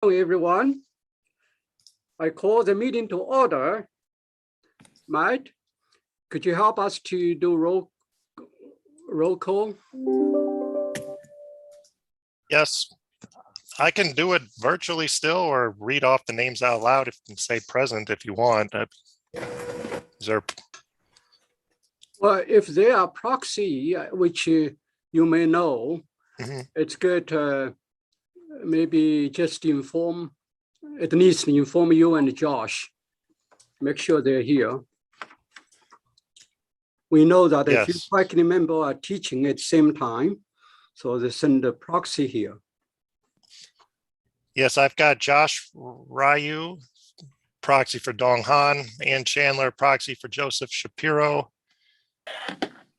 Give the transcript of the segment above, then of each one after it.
Hello, everyone. I call the meeting to order. Matt, could you help us to do roll call? Yes, I can do it virtually still or read off the names out loud and say present if you want. Is there? Well, if they are proxy, which you may know, it's good maybe just at least inform you and Josh. Make sure they're here. We know that Yes. a few faculty members are teaching at the same time, so they send a proxy here. Yes, I've got Josh Ryu, proxy for Dong Han, Ann Chandler, proxy for Joseph Shapiro.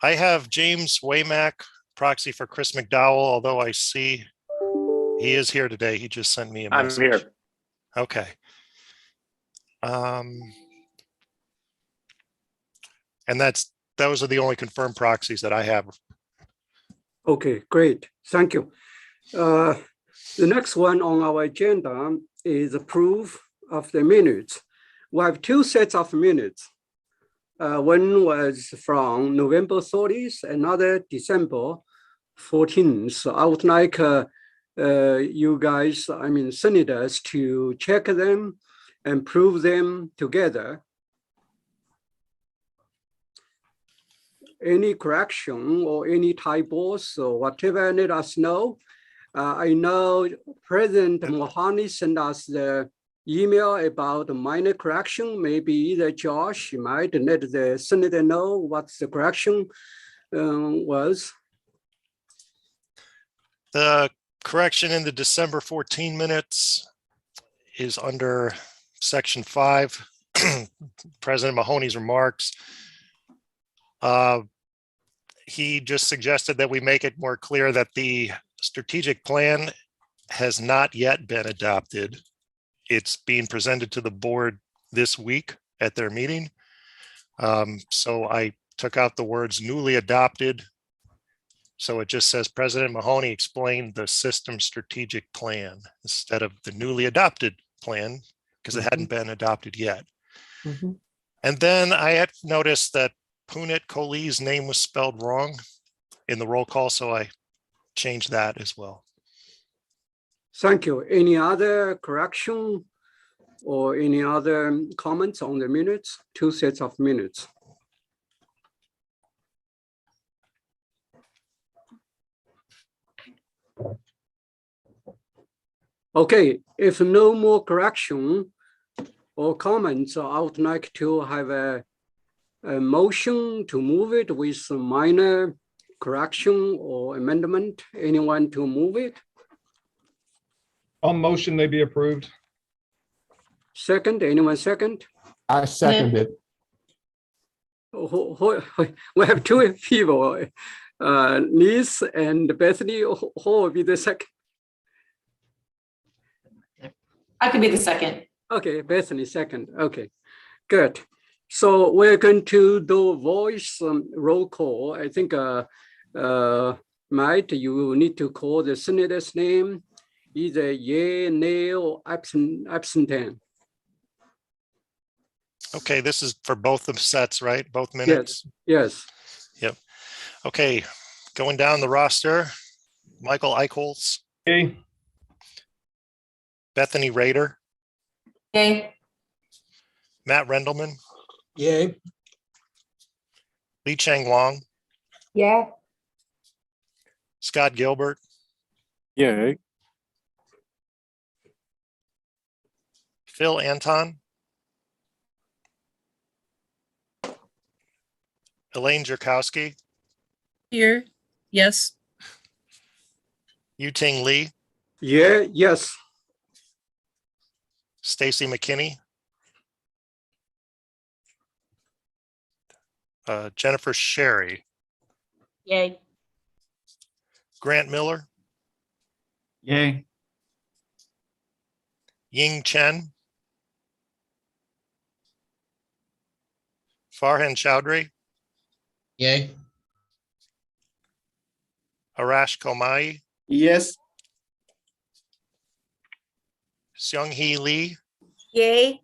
I have James Waymack, proxy for Chris McDowell, although I see he is here today. He just sent me a message. I'm here. Okay. And those are the only confirmed proxies that I have. Okay, great. Thank you. The next one on our agenda is approve of the minutes. We have two sets of minutes. One was from November 30th, another December 14th. So I would like you guys, senators, to check them and prove them together. Any correction or any typos or whatever, let us know. I know President Mohani sent us the email about the minor correction. Maybe either Josh might let the senator know what the correction was. The correction in the December 14 minutes is under section 5, President Mahoney's remarks. He just suggested that we make it more clear that the strategic plan has not yet been adopted. It's being presented to the board this week at their meeting. So I took out the words newly adopted. So it just says President Mahoney explained the system strategic plan instead of the newly adopted plan because it hadn't been adopted yet. And then I had noticed that Punit Kohli's name was spelled wrong in the roll call, so I changed that as well. Thank you. Any other correction or any other comments on the minutes? Two sets of minutes. Okay, if no more correction or comments, I would like to have a motion to move it with some minor correction or amendment. Anyone to move it? On motion, they be approved. Second, anyone second? I second it. We have two people, Liz and Bethany. Who will be the second? I could be the second. Okay, Bethany second. Okay, good. So we're going to do voice roll call. I think, Matt, you need to call the senator's name, either yay, nay, or absent. Okay, this is for both the sets, right? Both minutes? Yes. Yep. Okay, going down the roster, Michael Eichholz. Yay. Bethany Rader. Yay. Matt Rendelman. Yay. Li Cheng Wong. Yeah. Scott Gilbert. Yay. Phil Anton. Elaine Jerkowski. Here, yes. Yu-Ting Lee. Yeah, yes. Stacy McKinney. Jennifer Sherry. Yay. Grant Miller. Yay. Ying Chen. Farhan Chowdhury. Yay. Arash Komai. Yes. Seung-hee Lee, Yay.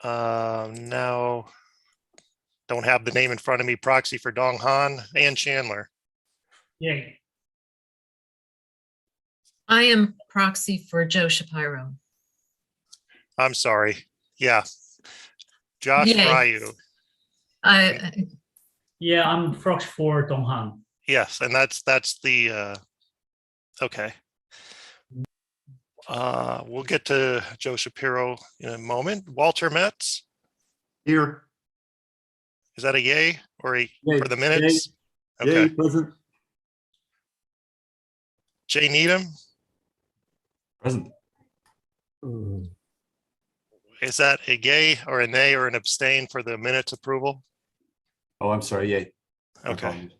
now don't have the name in front of me, proxy for Dong Han, and Chandler. Yay. I am proxy for Joe Shapiro. I'm sorry. Yeah. Josh Yay. Ryu. I, Yeah, I'm proxy for Dong Han. Yes, and that's the okay. We'll get to Joe Shapiro in a moment. Walter Metz, Here. is that a yay or a Yay. for the minutes? Yay, Okay. present. Jay Needham, Present. is that a yay or a nay or an abstain for the minutes approval? Oh, I'm sorry, yay. My Okay. apologies.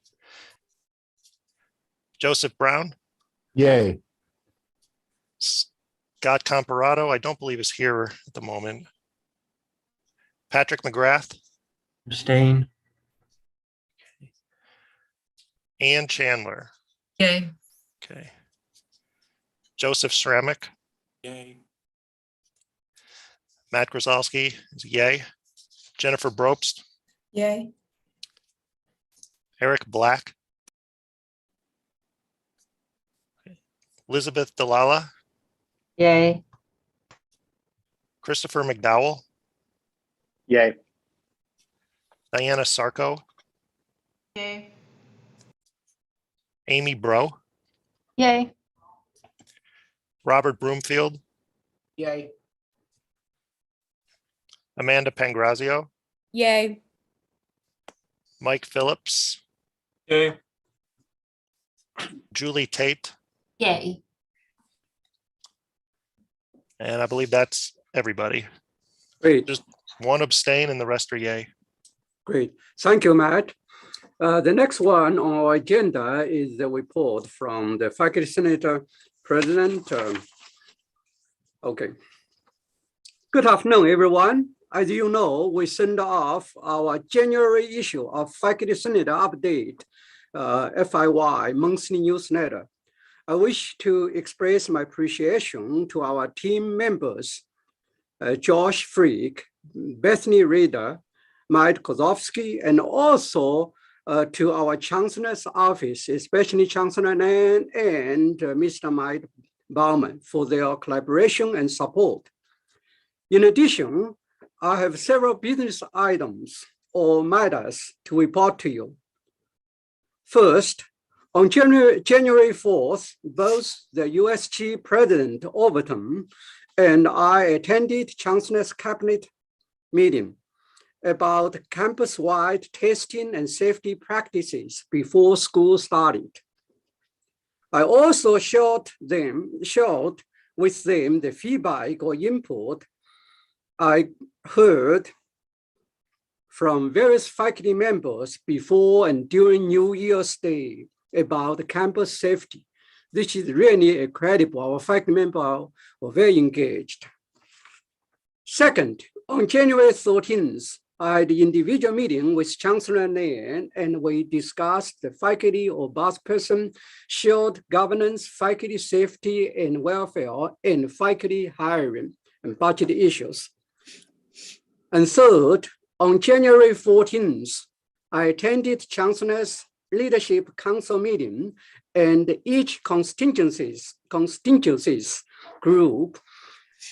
Joseph Brown, Yay. Scott Comparato, I don't believe is here at the moment. Patrick McGrath, Abstain. Ann Chandler. yay. Okay. Joseph Sramick, Yay. Matt Grzalski is a yay. Jennifer Brobst, Yay. Eric Black, Elizabeth Delala, Yay. Christopher McDowell, Yay. Diana Sarko, Yay. Amy Bro, Yay. Robert Broomfield, Yay. Amanda Pangrazio, Yay. Mike Phillips, Yay. Julie Tate, Yay. and I believe that's everybody. Great, Just one abstain and the rest are yay. great. Thank you, Matt. The next one on our agenda is the report from the faculty senator president. Okay. Good afternoon, everyone. As you know, we send off our January issue of Faculty Senator Update, FIY monthly newsletter. I wish to express my appreciation to our team members, Josh Freak, Bethany Reeder, Mike Kozovsky, and also to our Chancellor's office, especially Chancellor Nan and Mr. Mike Bauman for their collaboration and support. In addition, I have several business items or matters to report to you. First, on January 4th, both the USG President Overton and I attended Chancellor's Cabinet meeting about campus-wide testing and safety practices before school started. I also shared with them the feedback or input I heard from various faculty members before and during New Year's Day about campus safety. This is really incredible. Our faculty members were very engaged. Second, on January 13th, I had an individual meeting with Chancellor Nairn, and we discussed the faculty or boss person, shared governance, faculty safety and welfare, and faculty hiring and budget issues. And third, on January 14th, I attended Chancellor's Leadership Council meeting, and each constituencies group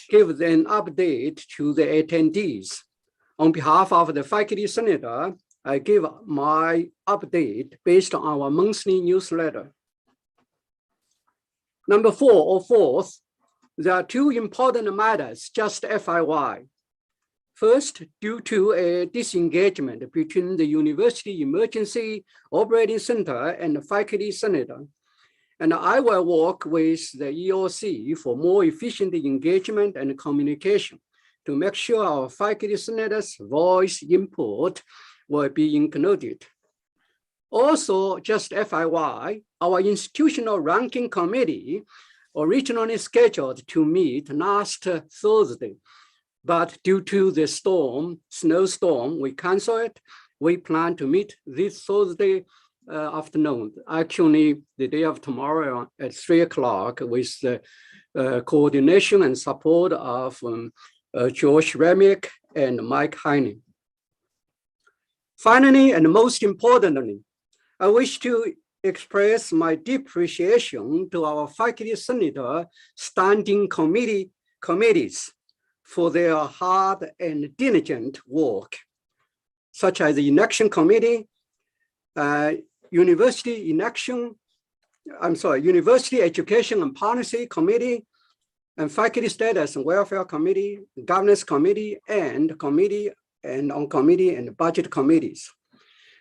gave an update to the attendees. On behalf of the faculty senator, I give my update based on our monthly newsletter. Number fourth, there are two important matters, just FYI. First, due to a disengagement between the University Emergency Operating Center and the faculty senator, and I will work with the EOC for more efficient engagement and communication to make sure our faculty senators' voice input will be included. Also, just FYI, our institutional ranking committee originally scheduled to meet last Thursday, but due to the snowstorm, we canceled it. We plan to meet this Thursday afternoon. Actually, the day of tomorrow at 3 o'clock with the coordination and support of George Remick and Mike Heine. Finally, and most importantly, I wish to express my deep appreciation to our faculty senator standing committees for their hard and diligent work, such as the election committee, University Education and Policy Committee, and Faculty Status and Welfare Committee, Governance Committee, and Committee and Budget Committees.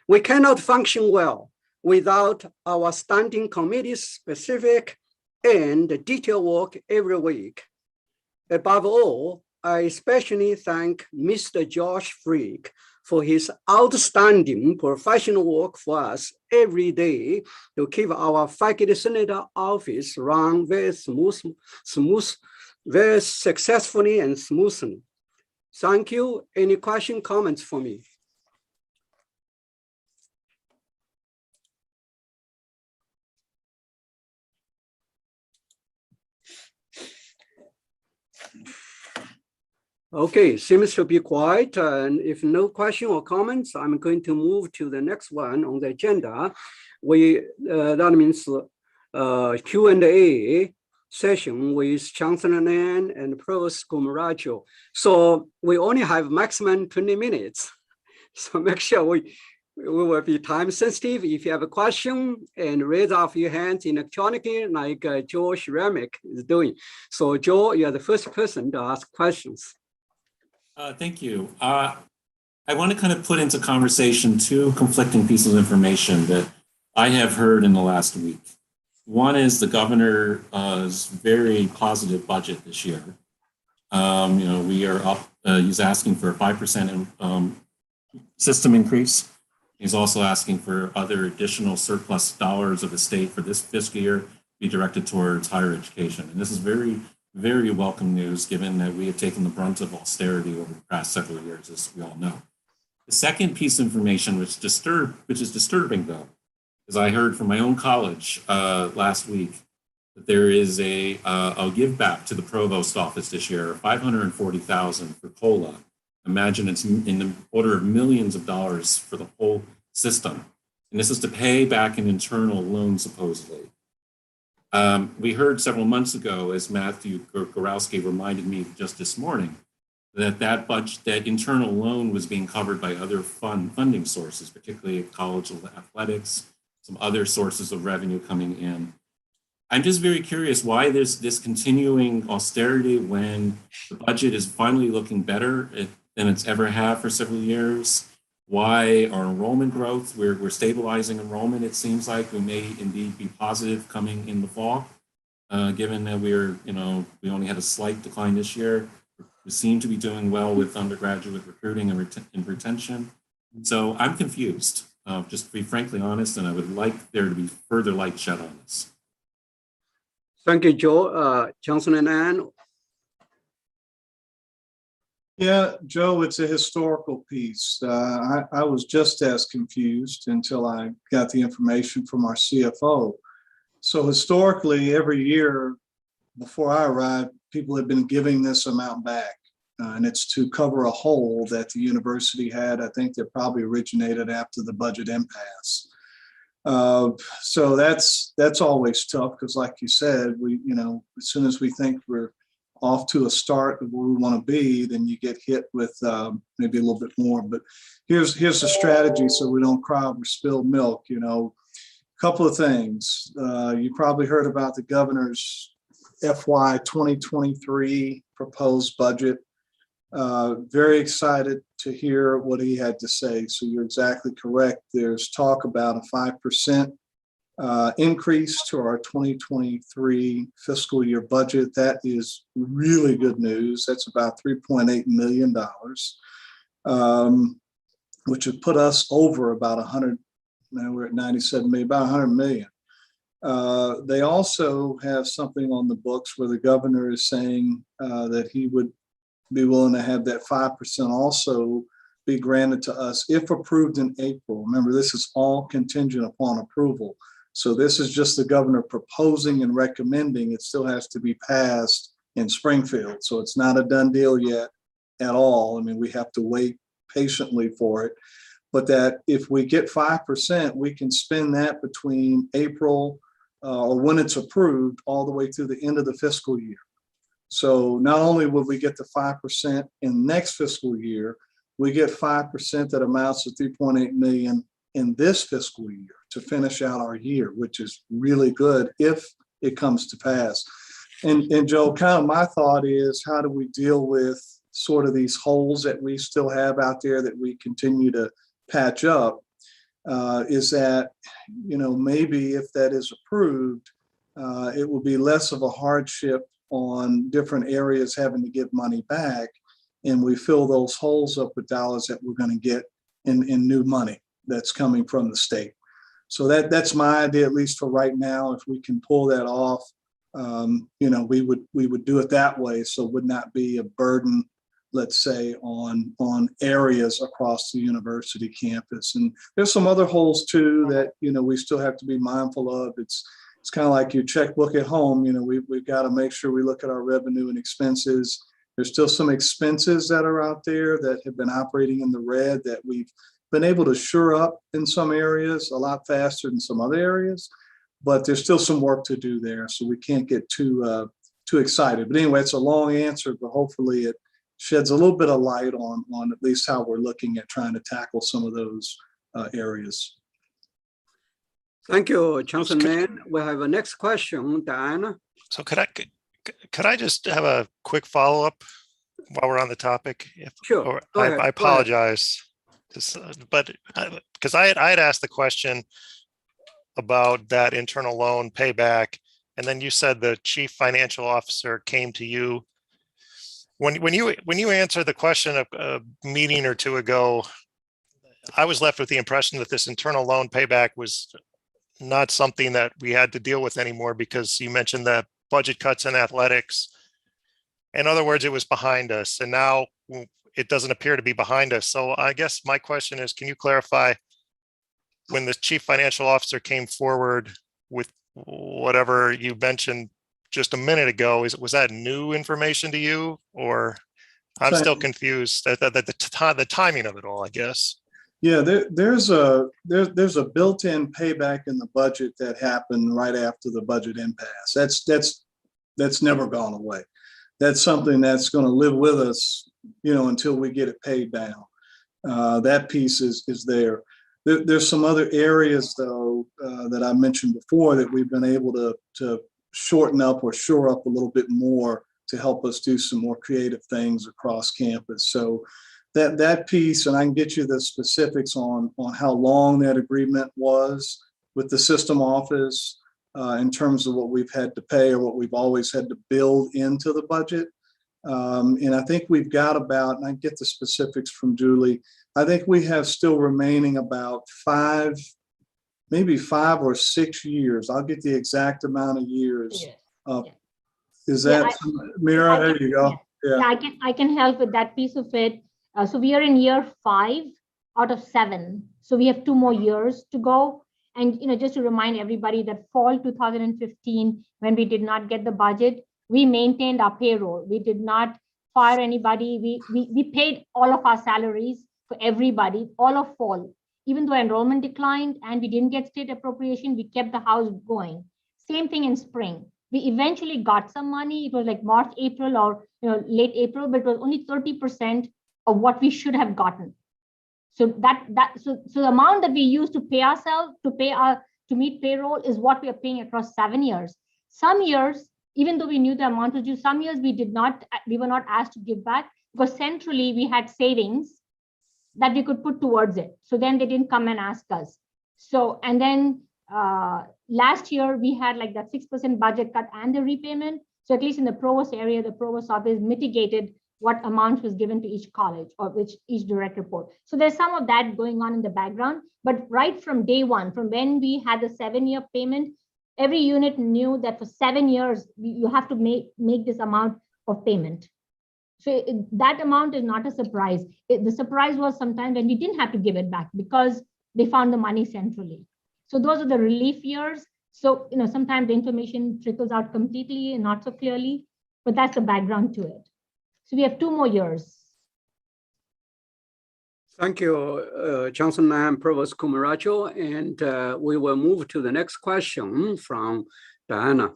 We cannot function well without our standing committees' specific and detailed work every week. Above all, I especially thank Mr. Josh Freak for his outstanding professional work for us every day to keep our faculty senator office run very very successfully and smoothly. Thank you. Any question, comments for me? Okay, seems to be quiet. And if no question or comments, I'm going to move to the next one on the agenda. That means Q&A session with Chancellor Nan and Provost Gumarajo. So we only have maximum 20 minutes. So make sure we will be time sensitive. If you have a question, and raise up your hands electronically like George Remick is doing. So Joe, you are the first person to ask questions. Thank you. I want to kind of put into conversation two conflicting pieces of information that I have heard in the last week. One is the governor's very positive budget this year. We are up, he's asking for a 5% system increase. He's also asking for other additional surplus dollars of the state for this fiscal year be directed towards higher education. And this is very, very welcome news, given that we have taken the brunt of austerity over the past several years, as we all know. The second piece of information, which is disturbing though, is I heard from my own college last week that there is a give back to the provost office this year, $540,000 for COLA. Imagine it's in the order of millions of dollars for the whole system. And this is to pay back an internal loan, supposedly. We heard several months ago, as Matthew Gorowski reminded me just this morning, that internal loan was being covered by other funding sources, particularly college athletics, some other sources of revenue coming in. I'm just very curious why there's this continuing austerity when the budget is finally looking better than it's ever had for several years. Why our enrollment growth, we're stabilizing enrollment. It seems like we may indeed be positive coming in the fall, given that we only had a slight decline this year. We seem to be doing well with undergraduate recruiting and retention. So I'm confused, just to be frankly honest, and I would like there to be further light shed on this. Thank you, Joe. Chancellor Nan. Yeah, Joe, it's a historical piece. I was just as confused until I got the information from our CFO. So historically, every year before I arrived, people had been giving this amount back. And it's to cover a hole that the university had. I think that probably originated after the budget impasse. So that's always tough because, like you said, as soon as we think we're off to a start of where we want to be, then you get hit with maybe a little bit more. But here's the strategy so we don't cry over spilled milk. A couple of things. You probably heard about the governor's FY 2023 proposed budget. Very excited to hear what he had to say. So you're exactly correct. There's talk about a 5% increase to our 2023 fiscal year budget. That is really good news. That's about $3.8 million, which would put us over about 100. Now we're at 97 million, about 100 million. They also have something on the books where the governor is saying that he would be willing to have that 5% also be granted to us if approved in April. Remember, this is all contingent upon approval. So this is just the governor proposing and recommending. It still has to be passed in Springfield. So it's not a done deal yet at all. I mean, we have to wait patiently for it. But that if we get 5%, we can spend that between April or when it's approved all the way through the end of the fiscal year. So not only will we get the 5% in next fiscal year, we get 5% that amounts to 3.8 million in this fiscal year to finish out our year, which is really good if it comes to pass. And Joe, kind of my thought is, how do we deal with sort of these holes that we still have out there that we continue to patch up? Is that, maybe if that is approved, it will be less of a hardship on different areas having to give money back. And we fill those holes up with dollars that we're going to get in new money that's coming from the state. So that's my idea, at least for right now. If we can pull that off, we would do it that way. So it would not be a burden, let's say, on areas across the university campus. And there's some other holes too that, we still have to be mindful of. It's kind of like your checkbook at home. We've got to make sure we look at our revenue and expenses. There's still some expenses that are out there that have been operating in the red that we've been able to shore up in some areas a lot faster than some other areas, but there's still some work to do there. So we can't get too excited. But anyway, it's a long answer, but hopefully it sheds a little bit of light on at least how we're looking at trying to tackle some of those areas. Thank you, Councilman. We have a next question, Diana. So could I just have a quick follow-up while we're on the topic? Sure. Go ahead. I apologize, but because I had asked the question about that internal loan payback, and then you said the chief financial officer came to you. When you answered the question a meeting or two ago, I was left with the impression that this internal loan payback was not something that we had to deal with anymore, because you mentioned that budget cuts in athletics. In other words, it was behind us, and now it doesn't appear to be behind us. So I guess my question is, can you clarify, when the chief financial officer came forward with whatever you mentioned just a minute ago, was that new information to you, or I'm still confused at the timing of it all, I guess? Yeah, there's a built-in payback in the budget that happened right after the budget impasse. That's never gone away. That's something that's going to live with us, until we get it paid down. That piece is there. There's some other areas though that I mentioned before that we've been able to shorten up or shore up a little bit more to help us do some more creative things across campus. So that piece, and I can get you the specifics on how long that agreement was with the system office in terms of what we've had to pay or what we've always had to build into the budget. And I think we've got about, and I get the specifics from Julie, I think we have still remaining about maybe 5 or 6 years. I'll get the exact amount of years. Is that, Mira? There you go. Yeah, I can help with that piece of it. So we are in year 5 out of 7. So we have 2 more years to go. And just to remind everybody that fall 2015, when we did not get the budget, we maintained our payroll. We did not fire anybody. We paid all of our salaries for everybody, all of fall. Even though enrollment declined and we didn't get state appropriation, we kept the house going. Same thing in spring. We eventually got some money. It was like March, April, or late April, but it was only 30% of what we should have gotten. So so the amount that we use to pay ourselves, to meet payroll, is what we are paying across 7 years. Some years, even though we knew the amount was due, some years we were not asked to give back because centrally we had savings that we could put towards it. So then they didn't come and ask us. So, and then last year we had like that 6% budget cut and the repayment. So at least in the provost area, the provost office mitigated what amount was given to each college or which each direct report. So there's some of that going on in the background, but right from day one, from when we had the 7-year payment, every unit knew that for 7 years, you have to make this amount of payment. So that amount is not a surprise. The surprise was sometimes when we didn't have to give it back because they found the money centrally. So those are the relief years. So, sometimes the information trickles out completely and not so clearly, but that's the background to it. So we have 2 more years. Thank you, Johnson and Provost Kumaracho. And we will move to the next question from Diana.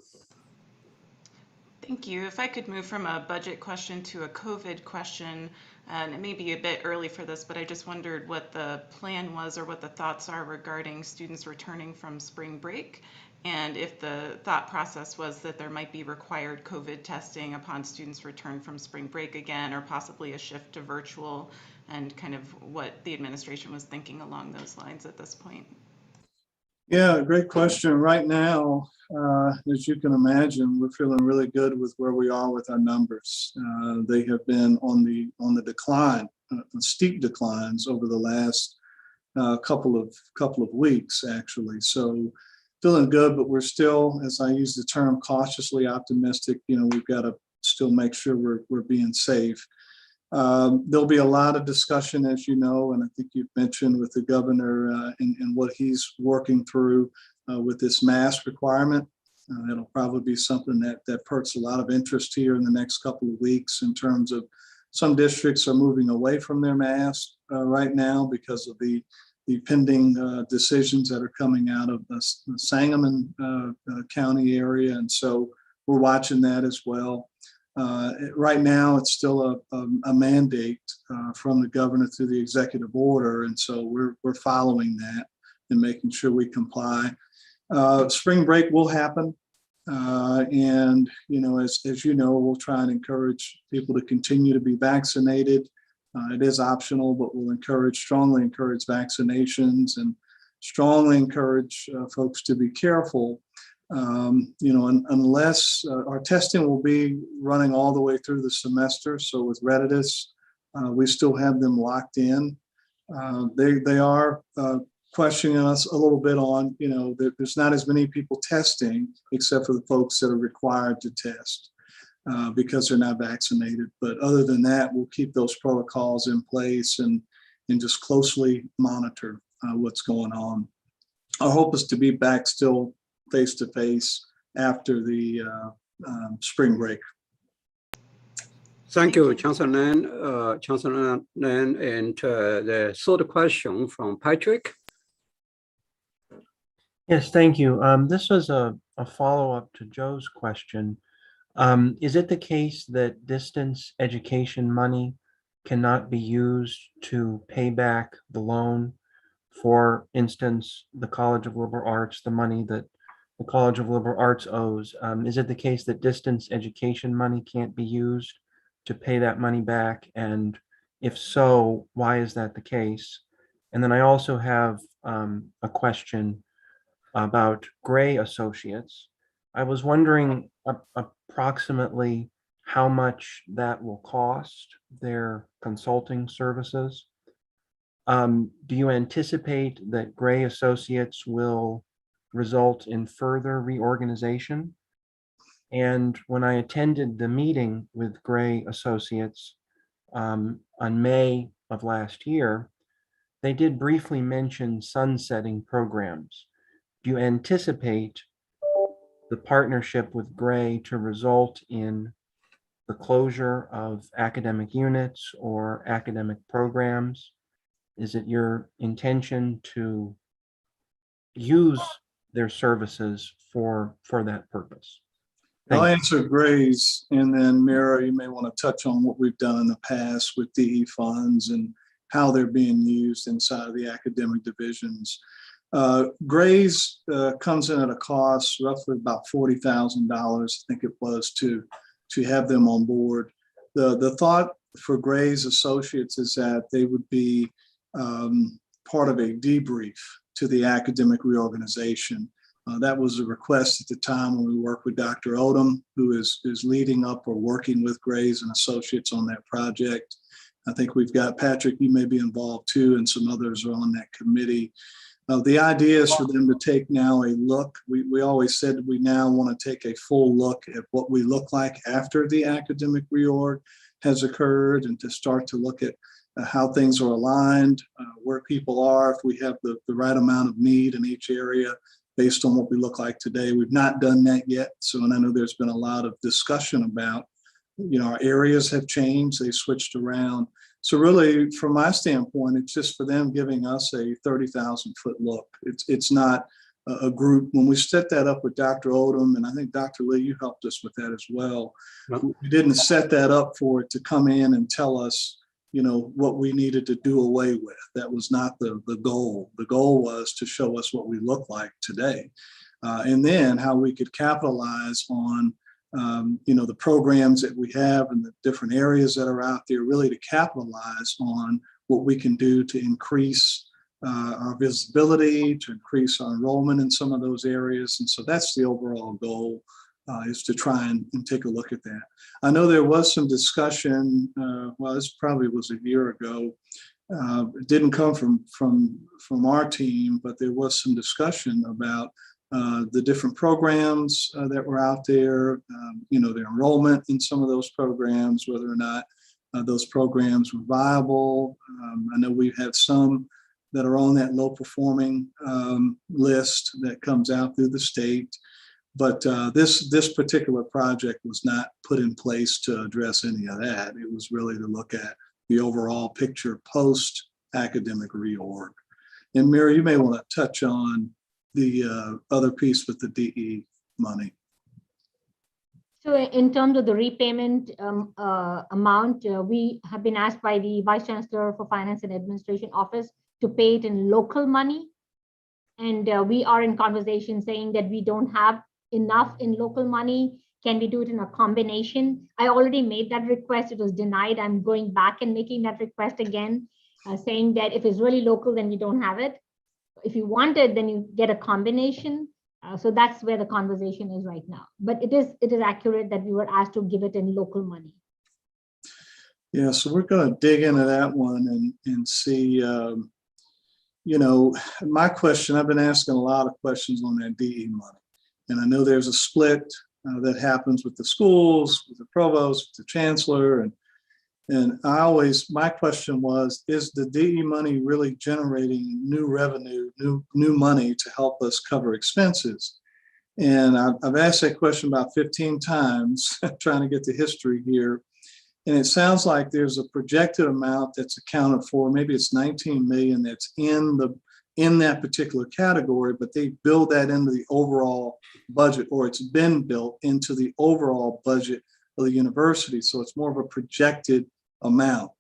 Thank you. If I could move from a budget question to a COVID question, and it may be a bit early for this, but I just wondered what the plan was or what the thoughts are regarding students returning from spring break, and if the thought process was that there might be required COVID testing upon students' return from spring break again, or possibly a shift to virtual, and kind of what the administration was thinking along those lines at this point. Yeah, great question. Right now, as you can imagine, we're feeling really good with where we are with our numbers. They have been on the decline, steep declines over the last couple of weeks, actually. So feeling good, but we're still, as I use the term, cautiously optimistic. We've got to still make sure we're being safe. There'll be a lot of discussion, as you know, and I think you've mentioned with the governor and what he's working through with this mask requirement. It'll probably be something that perks a lot of interest here in the next couple of weeks in terms of some districts are moving away from their masks right now because of the pending decisions that are coming out of the Sangamon County area. And so we're watching that as well. Right now, it's still a mandate from the governor through the executive order. And so we're following that and making sure we comply. Spring break will happen. And, as you know, we'll try and encourage people to continue to be vaccinated. It is optional, but we'll strongly encourage vaccinations and strongly encourage folks to be careful. Unless our testing will be running all the way through the semester. So with Redditus, we still have them locked in. They are questioning us a little bit on, there's not as many people testing except for the folks that are required to test because they're not vaccinated. But other than that, we'll keep those protocols in place and just closely monitor what's going on. Our hope is to be back still face-to-face after the spring break. Thank you, Johnson Nan. And the third question from Patrick. Yes, thank you. This was a follow-up to Joe's question. Is it the case that distance education money cannot be used to pay back the loan? For instance, the College of Liberal Arts, the money that the College of Liberal Arts owes. Is it the case that distance education money can't be used to pay that money back? And if so, why is that the case? And then I also have a question about Gray Associates. I was wondering approximately how much that will cost, their consulting services. Do you anticipate that Gray Associates will result in further reorganization? And when I attended the meeting with Gray Associates on May of last year, they did briefly mention sunsetting programs. Do you anticipate the partnership with Gray to result in the closure of academic units or academic programs? Is it your intention to use their services for that purpose? I'll answer Gray's, and then Mira, you may want to touch on what we've done in the past with DE funds and how they're being used inside of the academic divisions. Gray's comes in at a cost roughly about $40,000, I think it was, to have them on board. The thought for Gray's Associates is that they would be part of a debrief to the academic reorganization. That was a request at the time when we worked with Dr. Odom, who is leading up or working with Gray's and Associates on that project. I think we've got Patrick, you may be involved too, and some others are on that committee. The idea is for them to take now a look. We always said we now want to take a full look at what we look like after the academic reorg has occurred and to start to look at how things are aligned, where people are, if we have the right amount of need in each area based on what we look like today. We've not done that yet. So, and I know there's been a lot of discussion about, our areas have changed, they switched around. So really, from my standpoint, it's just for them giving us a 30,000-foot look. It's not a group. When we set that up with Dr. Odom, and I think Dr. Lee, you helped us with that as well. We didn't set that up for it to come in and tell us, what we needed to do away with. That was not the goal. The goal was to show us what we look like today, and then how we could capitalize on, the programs that we have and the different areas that are out there, really to capitalize on what we can do to increase our visibility, to increase our enrollment in some of those areas. And so that's the overall goal, is to try and take a look at that. I know there was some discussion, this probably was a year ago. It didn't come from our team, but there was some discussion about the different programs that were out there, the enrollment in some of those programs, whether or not those programs were viable. I know we've had some that are on that low performing list that comes out through the state. But this particular project was not put in place to address any of that. It was really to look at the overall picture post academic reorg. And Mary, you may want to touch on the other piece with the DE money. So in terms of the repayment amount, we have been asked by the Vice Chancellor for Finance and Administration Office to pay it in local money. And we are in conversation saying that we don't have enough in local money. Can we do it in a combination? I already made that request. It was denied. I'm going back and making that request again, saying that if it's really local, then we don't have it. If you want it, then you get a combination. So that's where the conversation is right now. But it is accurate that we were asked to give it in local money. Yeah, so we're going to dig into that one and see, my question, I've been asking a lot of questions on that DE money. And I know there's a split that happens with the schools, with the provost, with the chancellor. And my question was, is the DE money really generating new revenue, new money to help us cover expenses? And I've asked that question about 15 times, trying to get the history here. And it sounds like there's a projected amount that's accounted for. Maybe it's 19 million that's in that particular category, but they build that into the overall budget, or it's been built into the overall budget of the university. So it's more of a projected amount.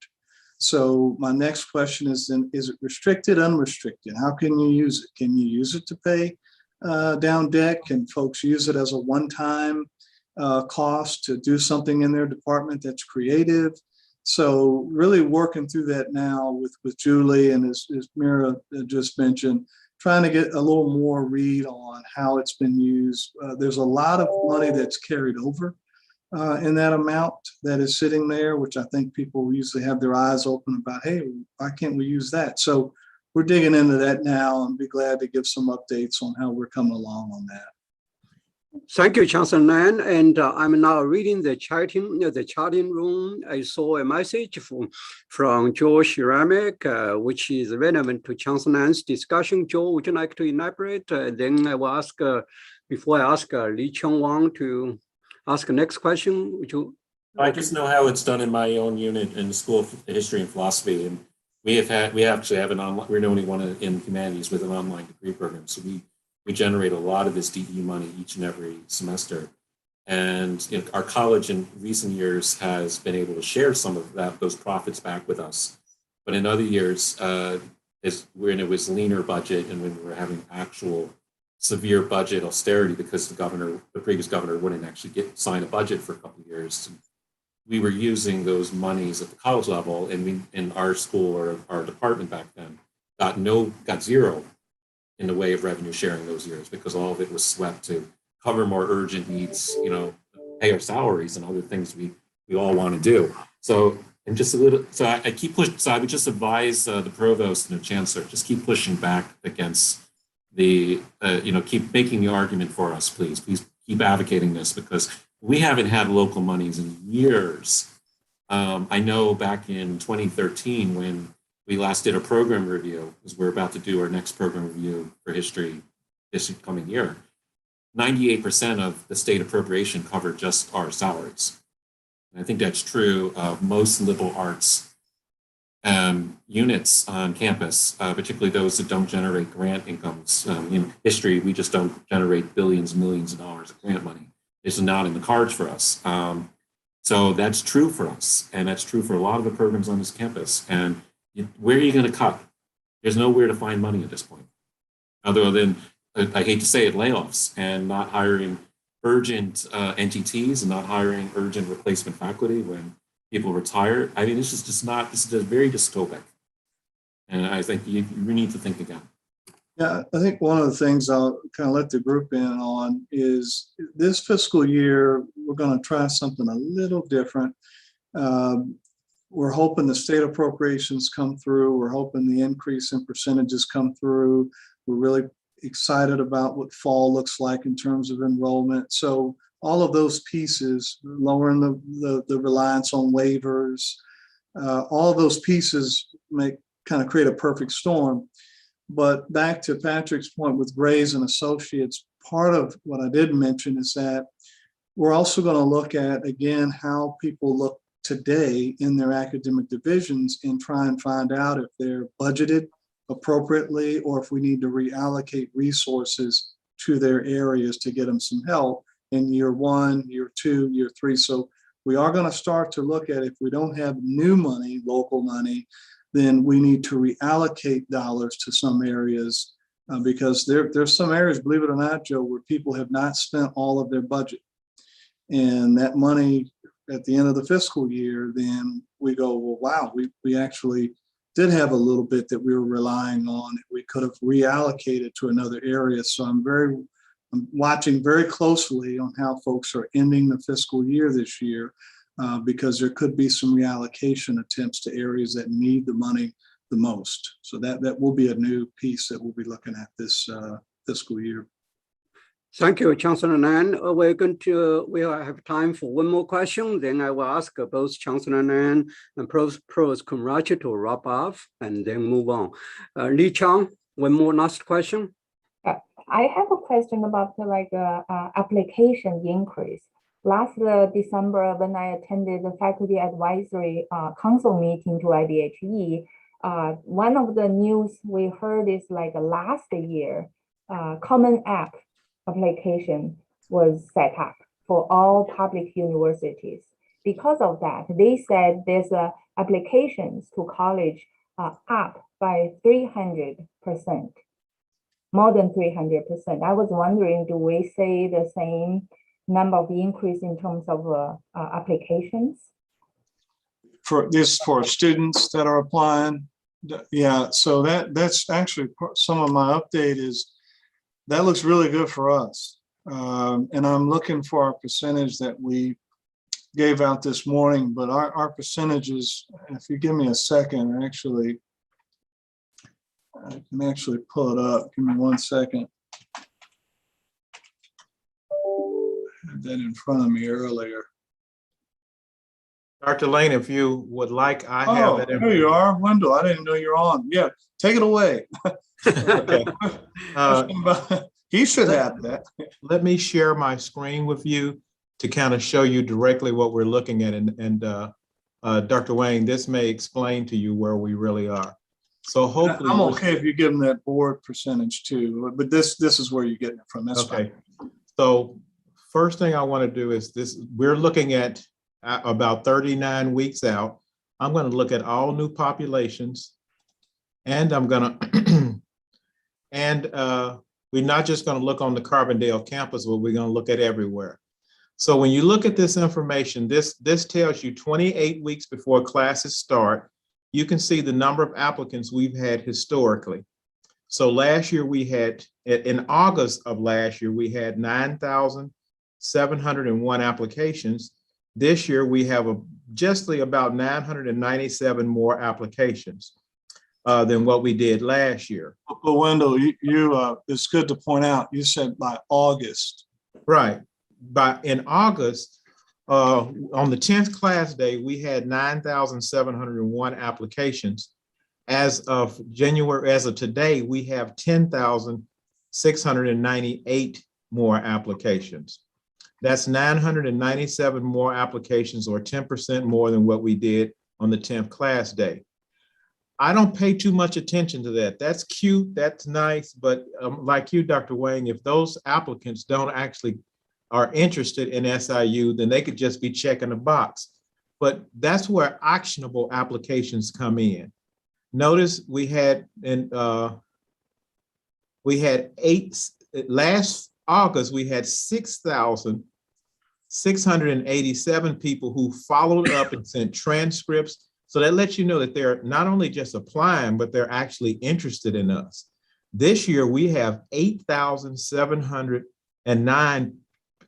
So my next question is then, is it restricted, unrestricted? How can you use it? Can you use it to pay down debt? Can folks use it as a one-time cost to do something in their department that's creative? So really working through that now with Julie, and as Mira just mentioned, trying to get a little more read on how it's been used. There's a lot of money that's carried over in that amount that is sitting there, which I think people usually have their eyes open about, hey, why can't we use that? So we're digging into that now, and be glad to give some updates on how we're coming along on that. Thank you, Chancellor Nan. And I'm now reading the chatting room. I saw a message from Joe Shiramek, which is relevant to Chancellor Nan's discussion. Joe, would you like to elaborate? Then I will ask, before I ask Lee Chung Wang to ask the next question. Would you? I just know how it's done in my own unit in the School of History and Philosophy. And we actually have an online, we're the only one in humanities with an online degree program. So we generate a lot of this DE money each and every semester. And our college in recent years has been able to share some of those profits back with us. But in other years, when it was leaner budget and when we were having actual severe budget austerity because the previous governor wouldn't actually sign a budget for a couple of years, we were using those monies at the college level, and we, in our school or our department back then, got zero in the way of revenue sharing those years, because all of it was swept to cover more urgent needs, pay our salaries and other things we all want to do. So, and just a little, so I keep pushing, so I would just advise the provost and the chancellor, just keep pushing back against the, keep making the argument for us, please keep advocating this, because we haven't had local monies in years I know back in 2013, when we last did a program review, because we're about to do our next program review for history this coming year, 98% of the state appropriation covered just our salaries. And I think that's true of most liberal arts units on campus, particularly those that don't generate grant incomes. In history, we just don't generate billions, millions of dollars of grant money. It's not in the cards for us. So that's true for us. And that's true for a lot of the programs on this campus. And where are you going to cut? There's nowhere to find money at this point, other than, I hate to say it, layoffs and not hiring urgent NTTs and not hiring urgent replacement faculty when people retire. I mean, this is just not, this is very dystopic. And I think you need to think again. Yeah, I think one of the things I'll kind of let the group in on is this fiscal year, we're going to try something a little different. We're hoping the state appropriations come through. We're hoping the increase in percentages come through. We're really excited about what fall looks like in terms of enrollment. So all of those pieces, lowering the reliance on waivers, all of those pieces kind of create a perfect storm. But back to Patrick's point with Grays and Associates, part of what I did mention is that we're also going to look at, again, how people look today in their academic divisions and try and find out if they're budgeted appropriately or if we need to reallocate resources to their areas to get them some help in year 1, year 2, year 3. So we are going to start to look at, if we don't have new money, local money, then we need to reallocate dollars to some areas because there's some areas, believe it or not, Joe, where people have not spent all of their budget. And that money at the end of the fiscal year, then we go, well, wow, we actually did have a little bit that we were relying on. We could have reallocated to another area. So I'm watching very closely on how folks are ending the fiscal year this year. Because there could be some reallocation attempts to areas that need the money the most. So that will be a new piece that we'll be looking at this fiscal year. Thank you, Chancellor Nan. We'll have time for one more question. Then I will ask both Chancellor Nan and Provost Kumrachi to wrap up and then move on. Li Chang, one more last question. I have a question about application increase. Last December, when I attended the Faculty Advisory Council meeting to IDHE, one of the news we heard is last year, Common App application was set up for all public universities. Because of that, they said there's applications to college up by 300%, more than 300%. I was wondering, do we say the same number of increase in terms of applications? For students that are applying? Yeah, so that's actually some of my update is, that looks really good for us. And I'm looking for our percentage that we gave out this morning, but our percentages, if you give me a second, I can actually pull it up. Give me 1 second. I had that in front of me earlier. Dr. Lane, if you would like, I have it. There you are, Wendell. I didn't know you're on. Yeah, take it away. Okay. He should have that. Let me share my screen with you to kind of show you directly what we're looking at. And Dr. Wayne, this may explain to you where we really are. So hopefully I'm okay if you give them that board percentage too, but this is where you're getting it from. That's okay. Fine. So first thing I want to do is this, we're looking at about 39 weeks out. I'm going to look at all new populations, and I'm going to, and we're not just going to look on the Carbondale campus, but we're going to look at everywhere. So when you look at this information, this tells you 28 weeks before classes start, you can see the number of applicants we've had historically. So last year we had, in August of last year, we had 9,701 applications. This year we have justly about 997 more applications than what we did last year. But Wendell, it's good to point out, you said by August. Right. In August, On the 10th class day, we had 9,701 applications. As of today, we have 10,698 more applications. That's 997 more applications, or 10% more than what we did on the 10th class day. I don't pay too much attention to that. That's cute, that's nice, but like you, Dr. Wang, if those applicants are interested in SIU, then they could just be checking a box. But that's where actionable applications come in. Notice we had last August, we had 6,687 people who followed up and sent transcripts. So that lets you know that they're not only just applying, but they're actually interested in us. This year, we have 8,709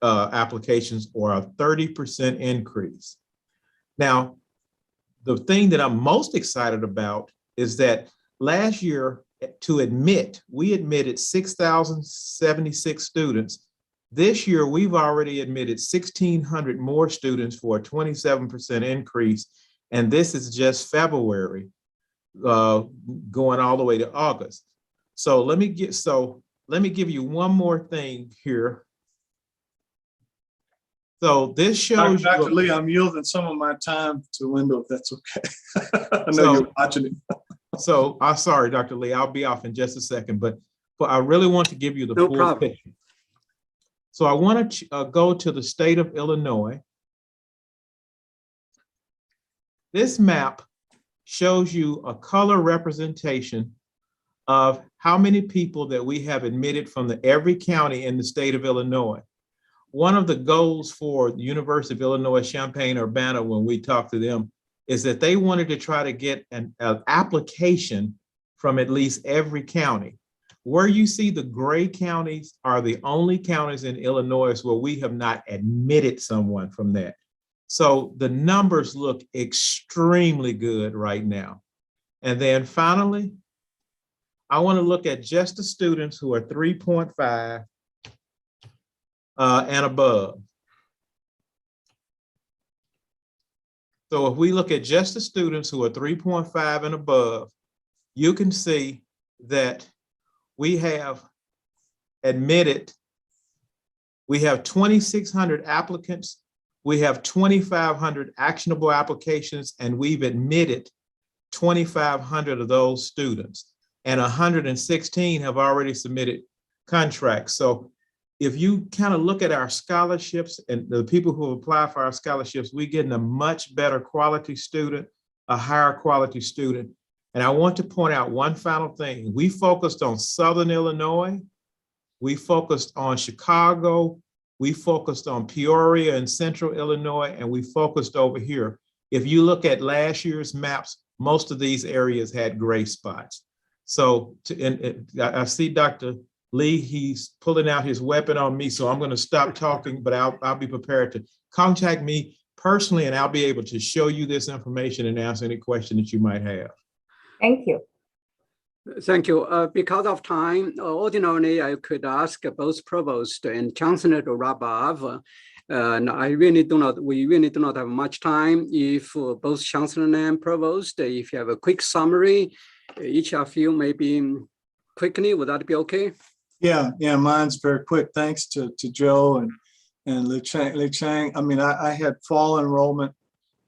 applications, or a 30% increase. Now, the thing that I'm most excited about is that last year, we admitted 6,076 students. This year, we've already admitted 1,600 more students for a 27% increase. And this is just February, going all the way to August. So let me give you one more thing here. So this shows Dr. Lee, I'm yielding some of my time to Wendell, if that's okay. I know you're watching it. So I'm sorry, Dr. Lee, I'll be off in just a second, but I really want to give you the full picture. So I want to go to the state of Illinois. This map shows you a color representation of how many people that we have admitted from every county in the state of Illinois. One of the goals for the University of Illinois Champaign-Urbana, when we talked to them, is that they wanted to try to get an application from at least every county. Where you see the gray counties are the only counties in Illinois where we have not admitted someone from that. So the numbers look extremely good right now. And then finally, I want to look at just the students who are 3.5 and above. So if we look at just the students who are 3.5 and above, you can see that we have admitted, we have 2,600 applicants, we have 2,500 actionable applications, and we've admitted 2,500 of those students, and 116 have already submitted contracts. So if you kind of look at our scholarships and the people who apply for our scholarships, we're getting a much better quality student, a higher quality student. And I want to point out one final thing. We focused on Southern Illinois. We focused on Chicago. We focused on Peoria and Central Illinois, and we focused over here. If you look at last year's maps, most of these areas had gray spots. So I see Dr. Lee, he's pulling out his weapon on me, so I'm going to stop talking, but I'll be prepared to contact me personally, and I'll be able to show you this information and answer any question that you might have. Thank you. Thank you. Because of time, ordinarily I could ask both Provost and Chancellor to wrap up. And we really do not have much time. If both Chancellor and Provost, if you have a quick summary, each of you maybe quickly, would that be okay? Yeah, mine's very quick. Thanks to Joe and Li Chang. I mean, I had fall enrollment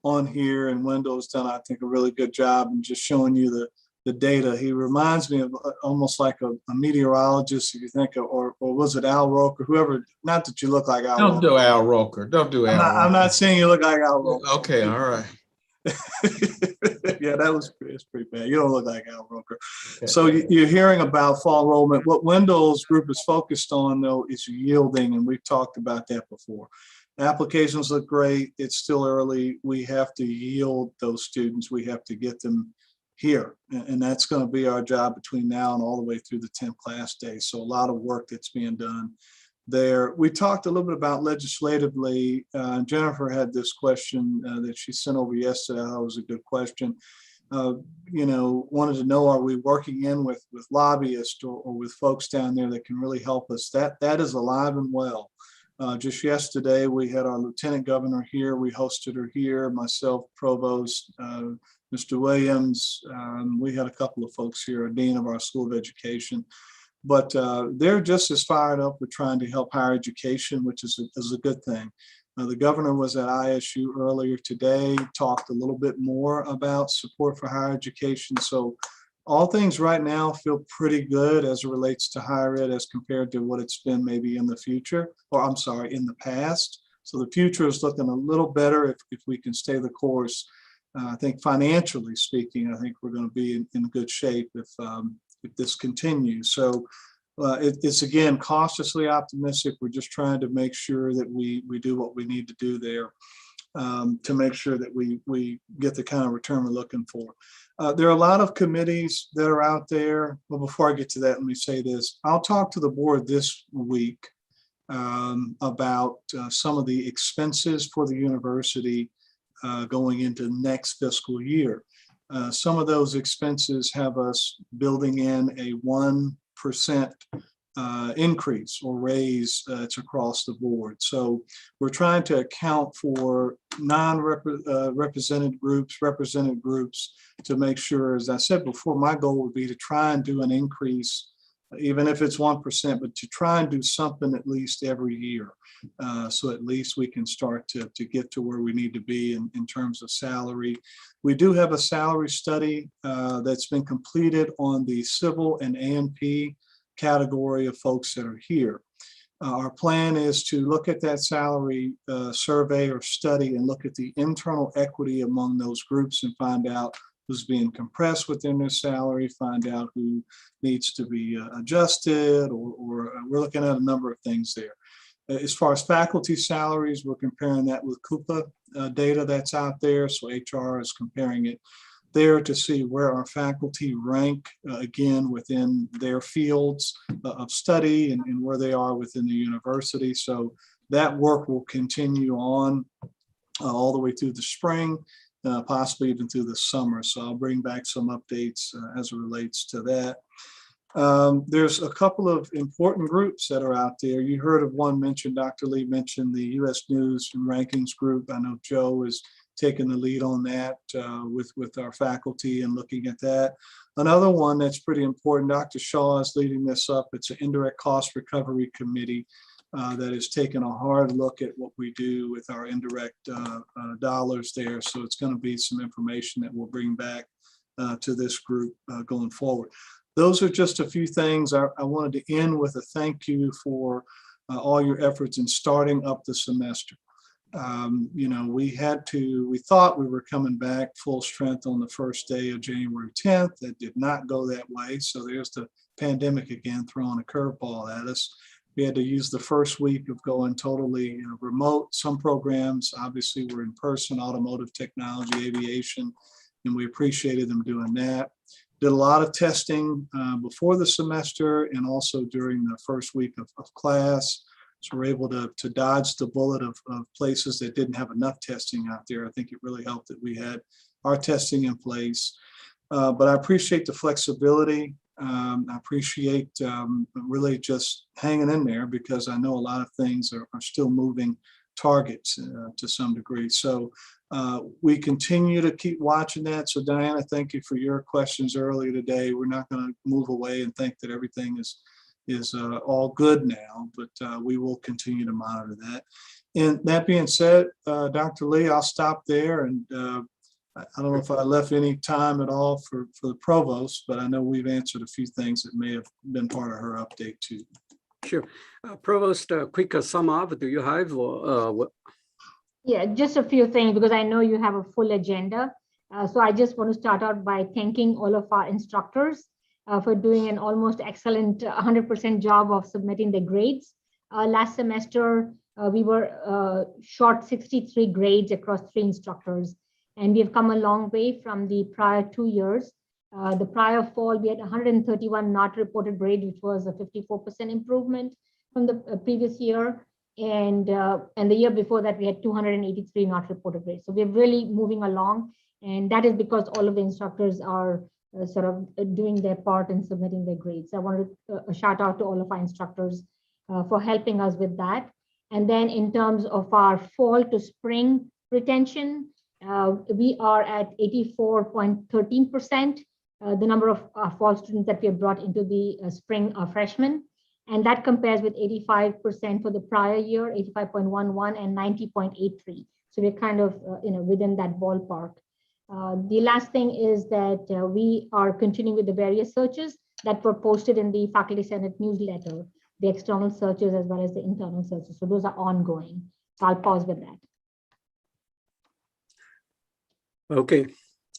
on here, and Wendell's done, I think, a really good job in just showing you the data. He reminds me of almost like a meteorologist, if you think, or was it Al Roker, whoever, not that you look like Al Roker. Don't do Al Roker. Don't do Al Roker. I'm not saying you look like Al Roker. Okay, all right. Yeah, it's pretty bad. You don't look like Al Roker. Okay. So you're hearing about fall enrollment. What Wendell's group is focused on, though, is yielding, and we've talked about that before. The applications look great. It's still early. We have to yield those students. We have to get them here, and that's going to be our job between now and all the way through the 10th class day. So a lot of work that's being done there. We talked a little bit about legislatively. Jennifer had this question that she sent over yesterday. That was a good question. Wanted to know, are we working in with lobbyists or with folks down there that can really help us? That is alive and well. Just yesterday, we had our Lieutenant Governor here. We hosted her here, myself, Provost, Mr. Williams. We had a couple of folks here, a Dean of our School of Education. But they're just as fired up with trying to help higher education, which is a good thing. The governor was at ISU earlier today, talked a little bit more about support for higher education. So all things right now feel pretty good as it relates to higher ed as compared to what it's been maybe in the future, or I'm sorry, in the past. So the future is looking a little better if we can stay the course. I think financially speaking, I think we're going to be in good shape if this continues. So it's again cautiously optimistic. We're just trying to make sure that we do what we need to do there to make sure that we get the kind of return we're looking for. There are a lot of committees that are out there. Well, before I get to that, let me say this. I'll talk to the board this week about some of the expenses for the university going into next fiscal year. Some of those expenses have us building in a 1% increase or raise. It's across the board. So we're trying to account for non-represented groups, represented groups, to make sure, as I said before, my goal would be to try and do an increase, even if it's 1%, but to try and do something at least every year. So at least we can start to get to where we need to be in terms of salary. We do have a salary study that's been completed on the civil and A&P category of folks that are here. Our plan is to look at that salary survey or study and look at the internal equity among those groups and find out who's being compressed within their salary, find out who needs to be adjusted, or we're looking at a number of things there. As far as faculty salaries, we're comparing that with Coupa data that's out there. So HR is comparing it there to see where our faculty rank, again, within their fields of study and where they are within the university. So that work will continue on all the way through the spring, possibly even through the summer. So I'll bring back some updates as it relates to that. There's a couple of important groups that are out there. You heard of one mentioned, Dr. Lee mentioned the U.S. News and Rankings group. I know Joe is taking the lead on that with our faculty and looking at that. Another one that's pretty important, Dr. Shaw is leading this up. It's an indirect cost recovery committee that is taking a hard look at what we do with our indirect dollars there. So it's going to be some information that we'll bring back to this group going forward. Those are just a few things. I wanted to end with a thank you for all your efforts in starting up the semester. You know, we thought we were coming back full strength on the first day of January 10th. That did not go that way. So there's the pandemic again throwing a curveball at us. We had to use the first week of going totally remote. Some programs obviously were in person, automotive technology, aviation, and we appreciated them doing that. Did a lot of testing before the semester and also during the first week of class. So we're able to dodge the bullet of places that didn't have enough testing out there. I think it really helped that we had our testing in place. But I appreciate the flexibility. I appreciate really just hanging in there because I know a lot of things are still moving targets to some degree. So we continue to keep watching that. So Diana, thank you for your questions earlier today. We're not going to move away and think that everything is all good now, but we will continue to monitor that. And that being said, Dr. Lee, I'll stop there. And I don't know if I left any time at all for the provost, but I know we've answered a few things that may have been part of her update too. Sure. Provost, quick sum up, do you have? Yeah, just a few things because I know you have a full agenda. So I just want to start out by thanking all of our instructors for doing an almost excellent 100% job of submitting the grades. Last semester, we were short 63 grades across 3 instructors, and we have come a long way from the prior 2 years. The prior fall, we had 131 not reported grades, which was a 54% improvement from the previous year. And the year before that, we had 283 not reported grades. So we're really moving along. And that is because all of the instructors are sort of doing their part in submitting their grades. I wanted a shout out to all of our instructors for helping us with that. And then in terms of our fall to spring retention, we are at 84.13%, the number of fall students that we have brought into the spring freshmen. And that compares with 85% for the prior year, 85.11 and 90.83. So we're kind of within that ballpark. The last thing is that we are continuing with the various searches that were posted in the Faculty Senate newsletter, the external searches as well as the internal searches. So those are ongoing. So I'll pause with that. Okay,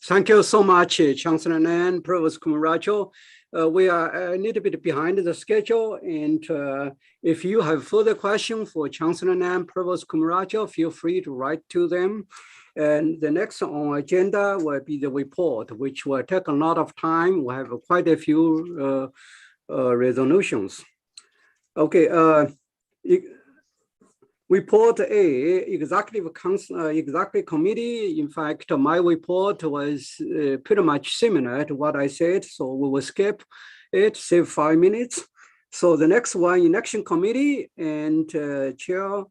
thank you so much, Chancellor Nan, Provost Kumaracho. We are a little bit behind the schedule, and if you have further questions for Chancellor Nan, Provost Kumaracho, feel free to write to them. And the next on agenda will be the report, which will take a lot of time. We have quite a few resolutions. Okay, report A, executive committee. In fact, my report was pretty much similar to what I said, so we will skip it, save 5 minutes. So the next one, election committee, and Chair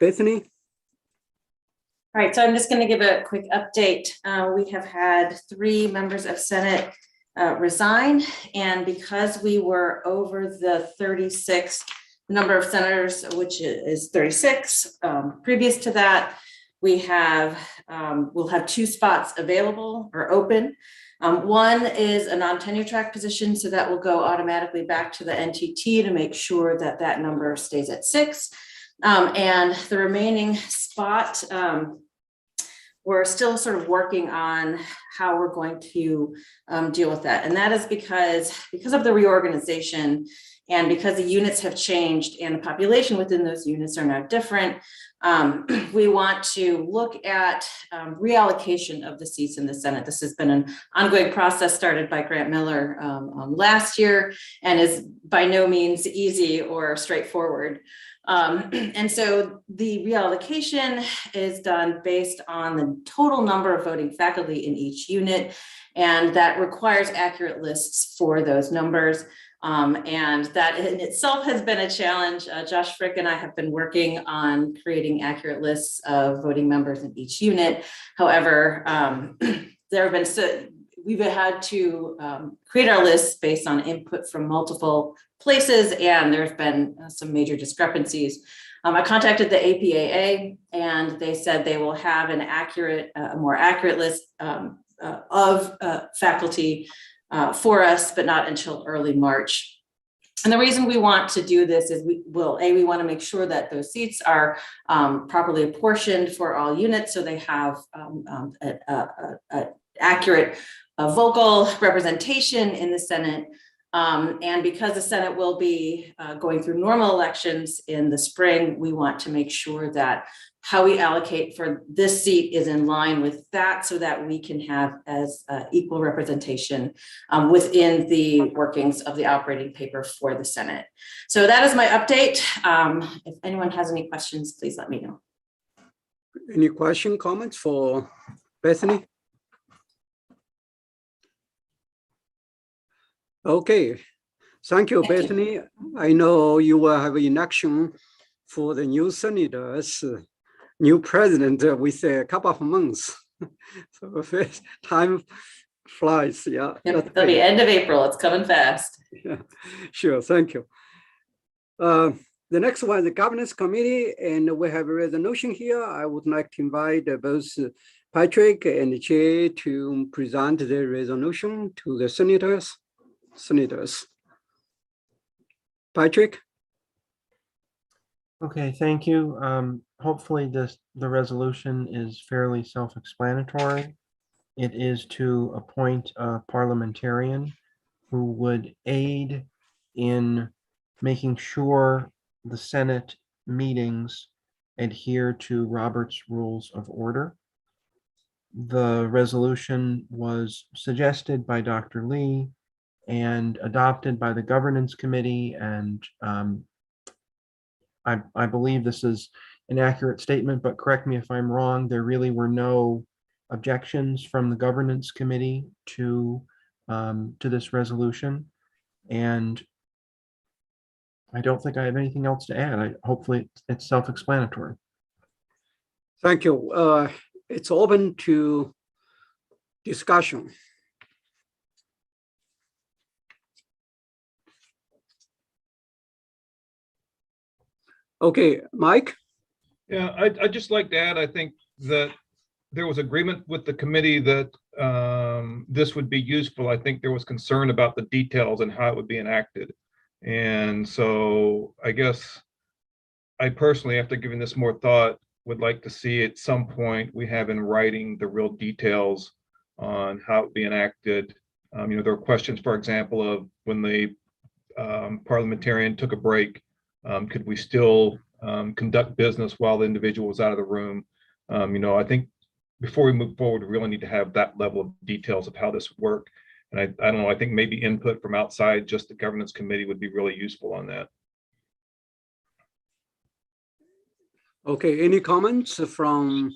Bethany. All right, so I'm just going to give a quick update. We have had 3 members of Senate resign, and because we were over the 36 number of senators, which is 36, previous to that, we have we'll have 2 spots available or open. One is a non-tenure track position, so that will go automatically back to the NTT to make sure that that number stays at 6. And the remaining spot, we're still sort of working on how we're going to deal with that. And that is because of the reorganization and because the units have changed and the population within those units are now different. We want to look at reallocation of the seats in the Senate. This has been an ongoing process started by Grant Miller last year and is by no means easy or straightforward. And so the reallocation is done based on the total number of voting faculty in each unit, and that requires accurate lists for those numbers. And that in itself has been a challenge. Josh Frick and I have been working on creating accurate lists of voting members in each unit. However, we've had to create our lists based on input from multiple places, and there's been some major discrepancies. I contacted the APAA, and they said they will have an accurate, a more accurate list of faculty for us, but not until early March. And the reason we want to do this is we want to make sure that those seats are properly apportioned for all units, so they have accurate vocal representation in the Senate. And because the Senate will be going through normal elections in the spring, we want to make sure that how we allocate for this seat is in line with that, so that we can have as equal representation within the workings of the operating paper for the Senate. So that is my update. If anyone has any questions, please let me know. Any question, comments for Bethany? Okay, thank you, Bethany. I know you will have an election for the new senators, new president with a couple of months. So time flies, yeah. Yep, it'll be end of April, it's coming fast. Yeah, sure, thank you. The next one is the governance committee, and we have a resolution here. I would like to invite both Patrick and Jay to present the resolution to the senators. Patrick? Okay, thank you. Hopefully the resolution is fairly self-explanatory. It is to appoint a parliamentarian who would aid in making sure the Senate meetings adhere to Robert's Rules of Order. The resolution was suggested by Dr. Lee and adopted by the Governance Committee, and I believe this is an accurate statement, but correct me if I'm wrong, there really were no objections from the Governance Committee to this resolution. And I don't think I have anything else to add. Hopefully it's self-explanatory. Thank you. It's open to discussion. Okay, Mike? Yeah, I'd just like to add, I think that there was agreement with the committee that this would be useful. I think there was concern about the details and how it would be enacted. And so I guess I personally, after giving this more thought, would like to see at some point we have in writing the real details on how it would be enacted. You know, there were questions, for example, of when the parliamentarian took a break, could we still conduct business while the individual was out of the room? You know, I think before we move forward, we really need to have that level of details of how this would work. And I don't know, I think maybe input from outside, just the governance committee would be really useful on that. Okay, any comments from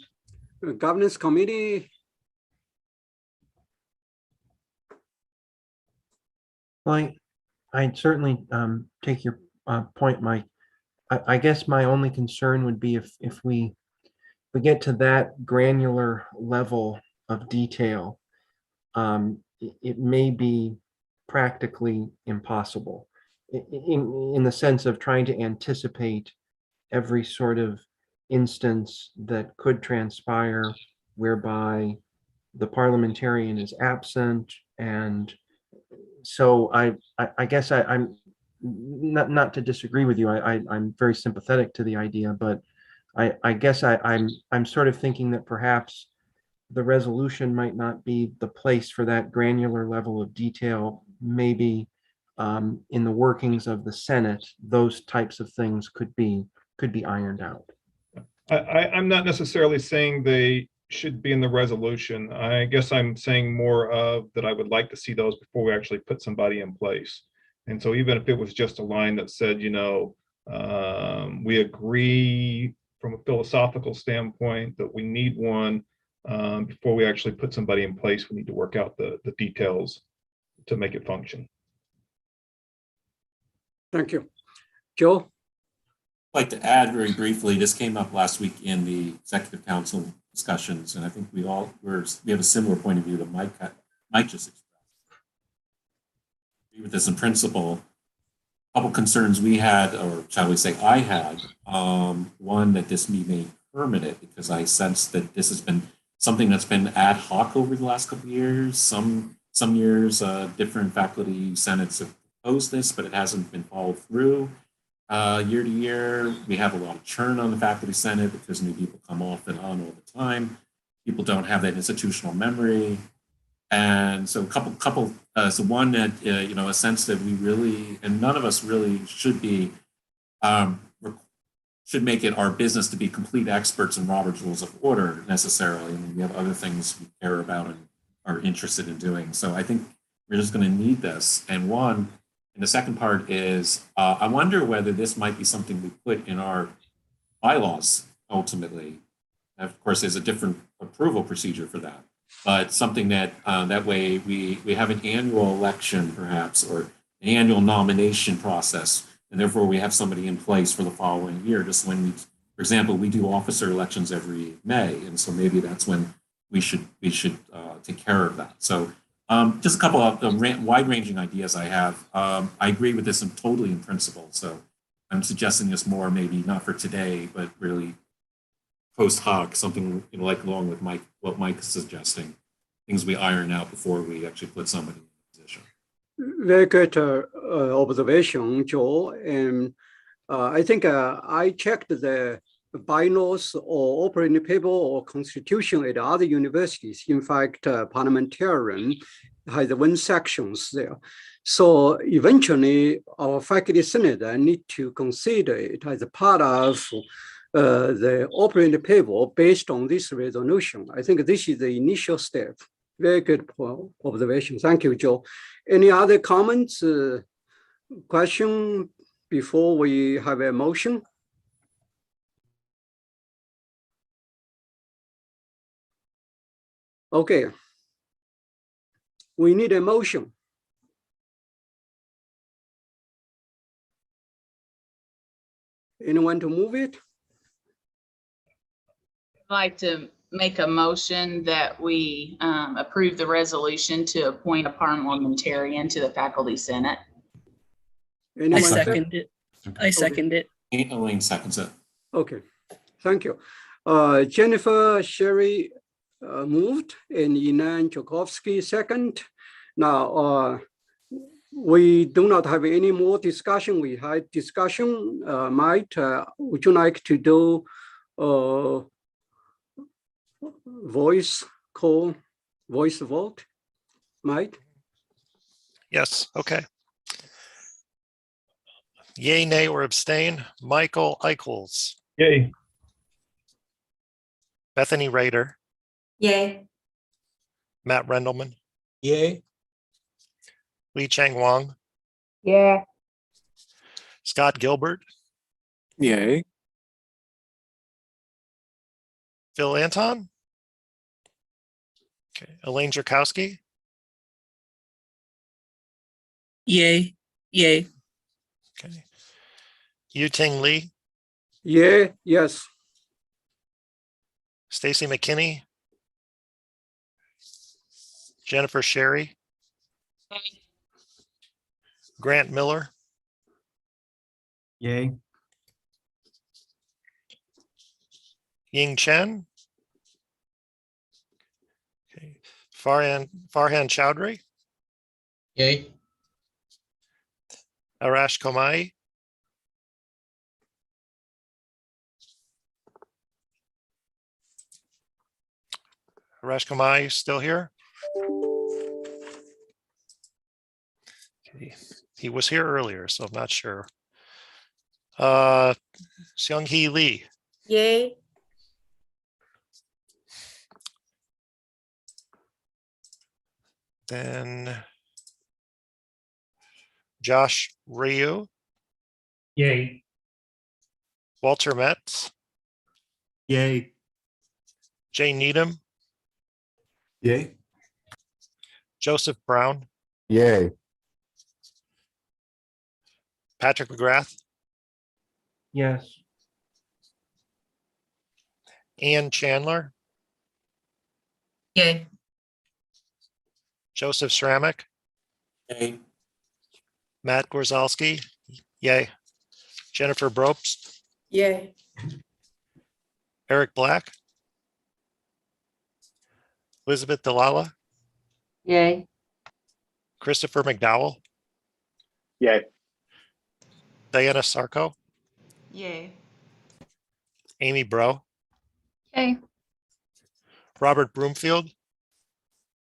the governance committee? Well, I certainly take your point, Mike. I guess my only concern would be if we get to that granular level of detail, it may be practically impossible in the sense of trying to anticipate every sort of instance that could transpire whereby the parliamentarian is absent. And so I guess I'm not to disagree with you. I'm very sympathetic to the idea, but I guess I'm sort of thinking that perhaps the resolution might not be the place for that granular level of detail. Maybe in the workings of the Senate, those types of things could be ironed out. I'm not necessarily saying they should be in the resolution. I guess I'm saying more of that I would like to see those before we actually put somebody in place. And so even if it was just a line that said, you know, we agree from a philosophical standpoint that we need one, before we actually put somebody in place, we need to work out the details to make it function. Thank you. Joe? I'd like to add very briefly, this came up last week in the executive council discussions, and I think we have a similar point of view that Mike just expressed. Agree with this in principle. A couple concerns we had, or shall we say I had, one, that this be made permanent, because I sense that this has been something that's been ad hoc over the last couple of years. Some years, different faculty senates have proposed this, but it hasn't been followed through. Year to year, we have a lot of churn on the faculty senate because new people come off and on all the time. People don't have that institutional memory. And so so one that, you know, a sense that we really, and none of us really should be, should make it our business to be complete experts in Robert's Rules of Order necessarily. I mean, we have other things we care about and are interested in doing. So I think we're just going to need this. And the second part is, I wonder whether this might be something we put in our bylaws ultimately. And of course, there's a different approval procedure for that, but something that that way we have an annual election perhaps, or an annual nomination process, and therefore we have somebody in place for the following year. Just when we, for example, we do officer elections every May, and so maybe that's when we should take care of that. So just a couple of wide-ranging ideas I have. I agree with this totally in principle. So I'm suggesting this more maybe not for today, but really post hoc, something, you know, like along with what Mike is suggesting, things we iron out before we actually put somebody in a position. Very good observation, Joe. And I think I checked the bylaws or operating paper or constitution at other universities. In fact, parliamentarian has one sections there. So eventually our faculty senate need to consider it as a part of the operating paper based on this resolution. I think this is the initial step. Very good observation. Thank you, Joe. Any other comments, question before we have a motion? Okay. We need a motion. Anyone to move it? I'd like to make a motion that we approve the resolution to appoint a parliamentarian to the Faculty Senate. I Anyone second it. I second it. Elaine seconds it. Okay, thank you. Jennifer Sherry moved and Inan Chokovsky second. Now, we do not have any more discussion. We had discussion. Mike, would you like to do voice vote? Mike? Yes, okay. Yay, nay, or abstain? Michael Eichels, Yay. Bethany Rader, Yay. Matt Rendelman, Yay. Lee Chang Wong, Yeah. Scott Gilbert, Yay. Phil Anton. Okay, Elaine Jerkowski, Yay. Yay. okay. Yu Ting Lee, Yeah, yes. Stacy McKinney, Jennifer Sherry, Grant Miller, Yay. Ying Chen, okay. Farhan Chowdhury, Yay. Arash Komai, Arash Komai still here? Okay. He was here earlier, so I'm not sure. Seung-hee Lee, Yay. then Josh Ryu, Yay. Walter Metz, Yay. Jay Needham, Yay. Joseph Brown, Yay. Patrick McGrath, Yes. Ian Chandler, Yay. Joseph Schrammick, Yay. Matt Gorzalski, yay. Jennifer Brobst, Yay. Eric Black, Elizabeth Delala, Yay. Christopher McDowell, Yay. Diana Sarko, Yay. Amy Bro, Yay. Robert Broomfield,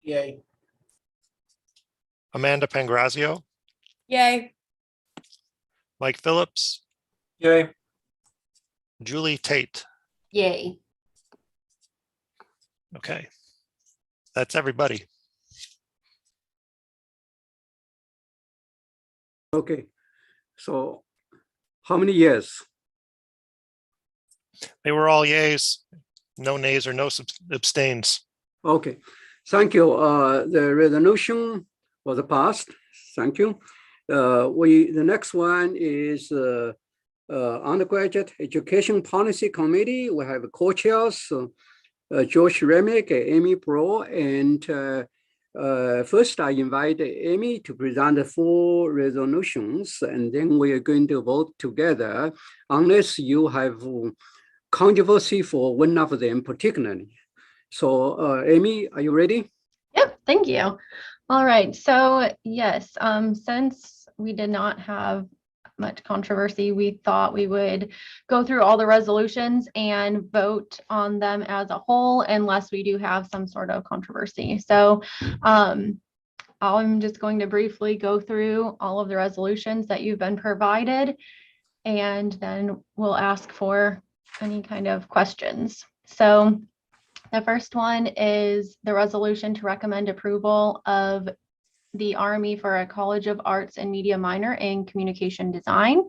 Yay. Amanda Pangrazio, Yay. Mike Phillips, Yay. Julie Tate. Yay. Okay, that's everybody. Okay, so how many years? They were all yays, no nays or no abstains. Okay, thank you. The resolution was passed. Thank you. The next one is undergraduate education policy committee. We have co-chairs, Josh Remick, Amy Pro, and first I invite Amy to present the 4 resolutions, and then we are going to vote together unless you have controversy for one of them particularly. So Amy, are you ready? Yep, thank you. All right, so yes, since we did not have much controversy, we thought we would go through all the resolutions and vote on them as a whole unless we do have some sort of controversy. So I'm just going to briefly go through all of the resolutions that you've been provided, and then we'll ask for any kind of questions. So the first one is the resolution to recommend approval of the RME for a College of Arts and Media minor in communication design.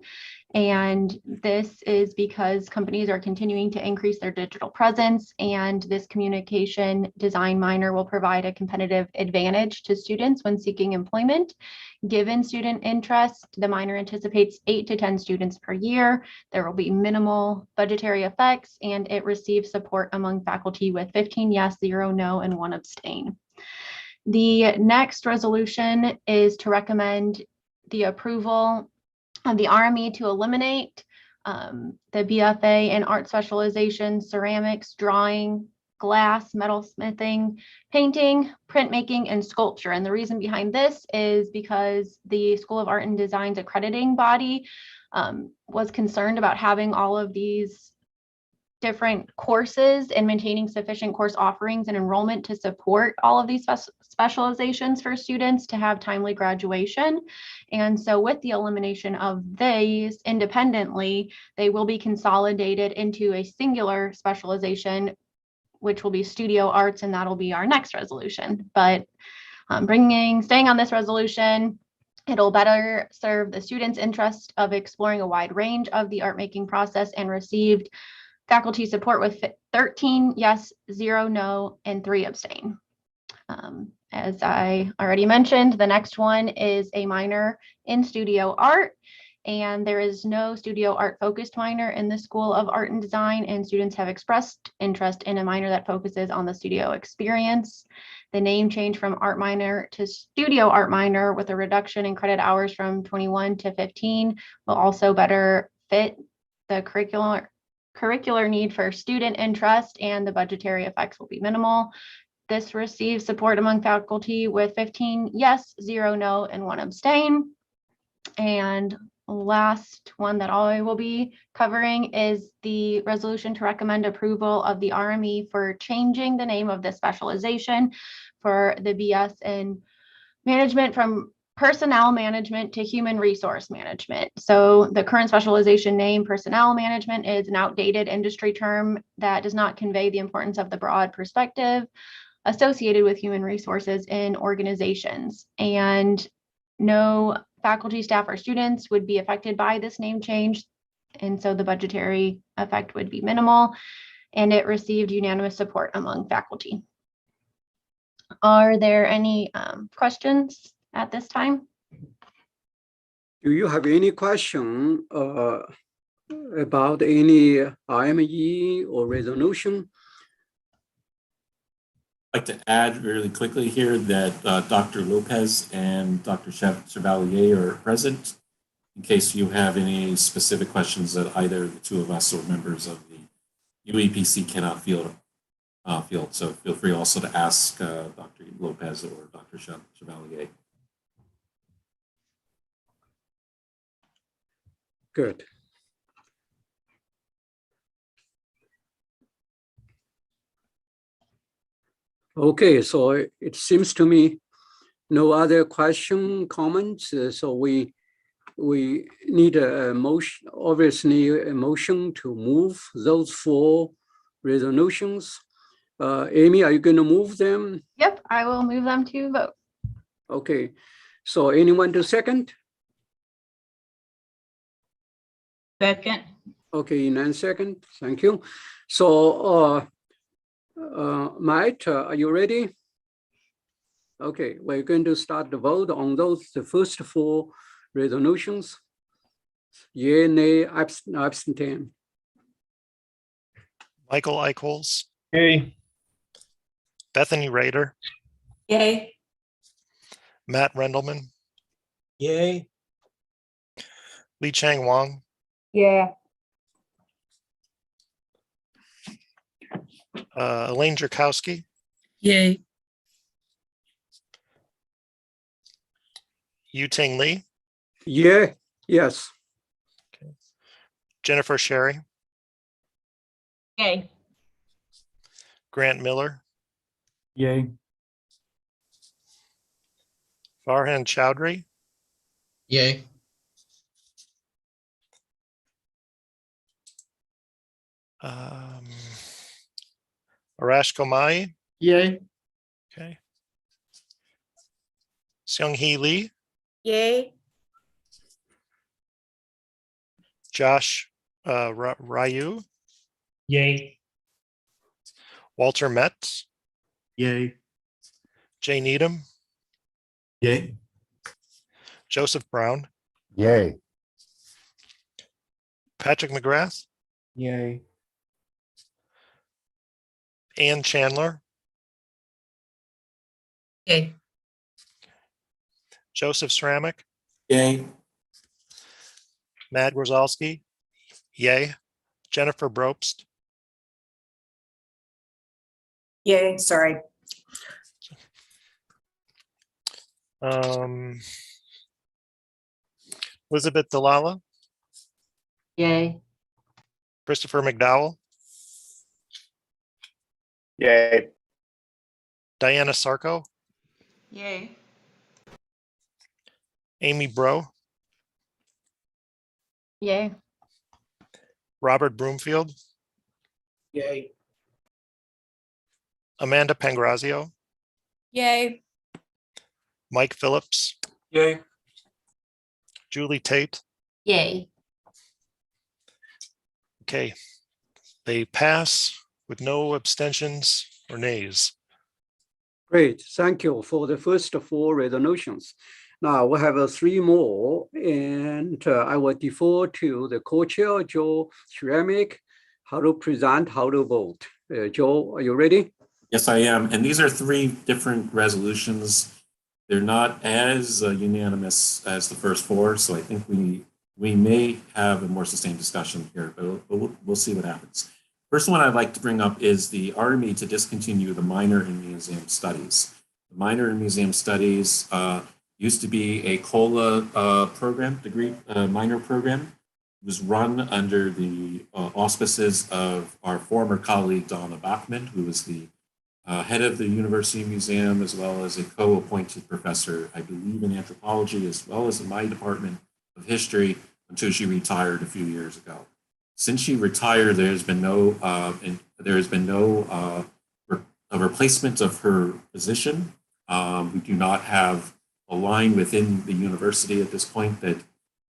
And this is because companies are continuing to increase their digital presence, and this communication design minor will provide a competitive advantage to students when seeking employment. Given student interest, the minor anticipates 8 to 10 students per year. There will be minimal budgetary effects, and it receives support among faculty with 15 yes, 0 no, and 1 abstain. The next resolution is to recommend the approval of the RME to eliminate the BFA in art specialization, ceramics, drawing, glass, metalsmithing, painting, printmaking, and sculpture. And the reason behind this is because the School of Art and Design's accrediting body was concerned about having all of these different courses and maintaining sufficient course offerings and enrollment to support all of these specializations for students to have timely graduation. And so with the elimination of these independently, they will be consolidated into a singular specialization, which will be studio arts, and that'll be our next resolution. But staying on this resolution, it'll better serve the students' interest of exploring a wide range of the art making process, and received faculty support with 13 yes, 0 no, and 3 abstain. As I already mentioned, the next one is a minor in studio art, and there is no studio art focused minor in the School of Art and Design, and students have expressed interest in a minor that focuses on the studio experience. The name change from art minor to studio art minor with a reduction in credit hours from 21 to 15 will also better fit the curricular need for student interest, and the budgetary effects will be minimal. This receives support among faculty with 15 yes, 0 no, and 1 abstain. And last one that I will be covering is the resolution to recommend approval of the RME for changing the name of the specialization for the BS in management from personnel management to human resource management. So the current specialization name, personnel management, is an outdated industry term that does not convey the importance of the broad perspective associated with human resources in organizations. And no faculty, staff, or students would be affected by this name change. And so the budgetary effect would be minimal, and it received unanimous support among faculty. Are there any questions at this time? Do you have any question about any RME or resolution? I'd like to add really quickly here that Dr. Lopez and Dr. Chevalier are present in case you have any specific questions that either the two of us or members of the UEPC cannot field. So feel free also to ask Dr. Lopez or Dr. Chevalier. Good. Okay, so it seems to me no other question, comments. So we need a motion, obviously a motion to move those 4 resolutions. Amy, are you going to move them? Yep, I will move them to vote. Okay, so anyone to second? Second. Okay, Nan second, thank you. So Matt, are you ready? Okay, we're going to start the vote on the first 4 resolutions. Yea, nay, abstain. Michael Eichholz, Yay. Bethany Rader, Yay. Matt Rendelman, Yay. Lee Chang Wong, Yeah. Elaine Drakowski, Yay. Yu-Ting Lee, Yeah, yes. Jennifer Sherry, Yay. Grant Miller, Yay. Farhan Chowdhury, Yay. Arash Komai, Yay. okay. Seung-Hee Lee, Yay. Josh Ryu, Yay. Walter Metz, Yay. Jay Needham, Yay. Joseph Brown, Yay. Patrick McGrath, Yay. Ann Chandler, Yay. Joseph Sramick, Yay. Matt Grzalski, yay. Jennifer Brobst, Yay, sorry. Elizabeth Delala, Yay. Christopher McDowell, Yay. Diana Sarko, Yay. Amy Bro, Yay. Robert Broomfield, Yay. Amanda Pangrazio, Yay. Mike Phillips, Yay. Julie Tate. Yay. Okay, they pass with no abstentions or nays. Great, thank you for the first 4 resolutions. Now we have 3 more, and I will defer to the co-chair, Joe Sramick, how to present, how to vote. Joe, are you ready? Yes, I am. And these are 3 different resolutions. They're not as unanimous as the first 4, so I think we may have a more sustained discussion here, but we'll see what happens. First one I'd like to bring up is the RME to discontinue the minor in museum studies. The minor in museum studies used to be a COLA program, degree minor program. It was run under the auspices of our former colleague, Donna Bachman, who was the head of the University Museum, as well as a co-appointed professor, I believe, in anthropology, as well as in my department of history, until she retired a few years ago. Since she retired, there has been no a replacement of her position. We do not have a line within the university at this point that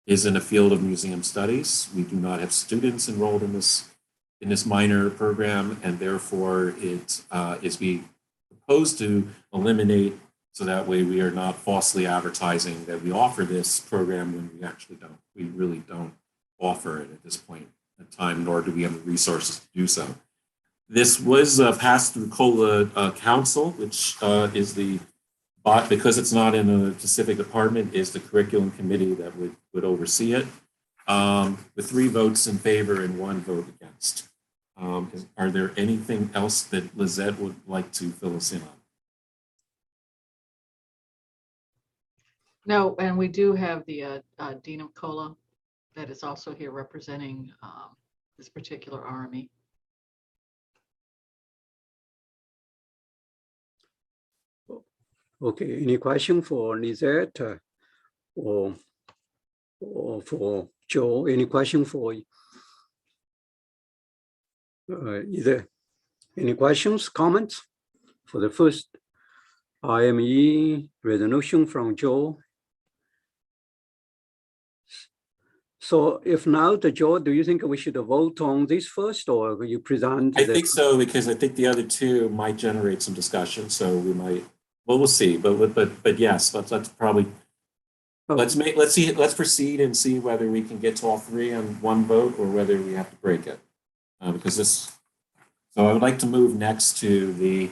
is in the field of museum studies. We do not have students enrolled in this minor program, and therefore it is being proposed to eliminate, so that way we are not falsely advertising that we offer this program when we actually don't. We really don't offer it at this point in time, nor do we have the resources to do so. This was passed through COLA Council, which is because it's not in a specific department, is the curriculum committee that would oversee it, with 3 votes in favor and 1 vote against. Are there anything else that Lizette would like to fill us in on? No, and we do have the Dean of COLA that is also here representing this particular RME. Okay, any question for Lizette or for Joe? Any question for either? Any questions, comments for the first IME resolution from Joe? So if not, Joe, do you think we should vote on this first, or will you present? I think so, because I think the other 2 might generate some discussion, so we might. Well, we'll see, but yes, let's probably let's proceed and see whether we can get to all 3 on 1 vote, or whether we have to break it, because this. So I would like to move next to the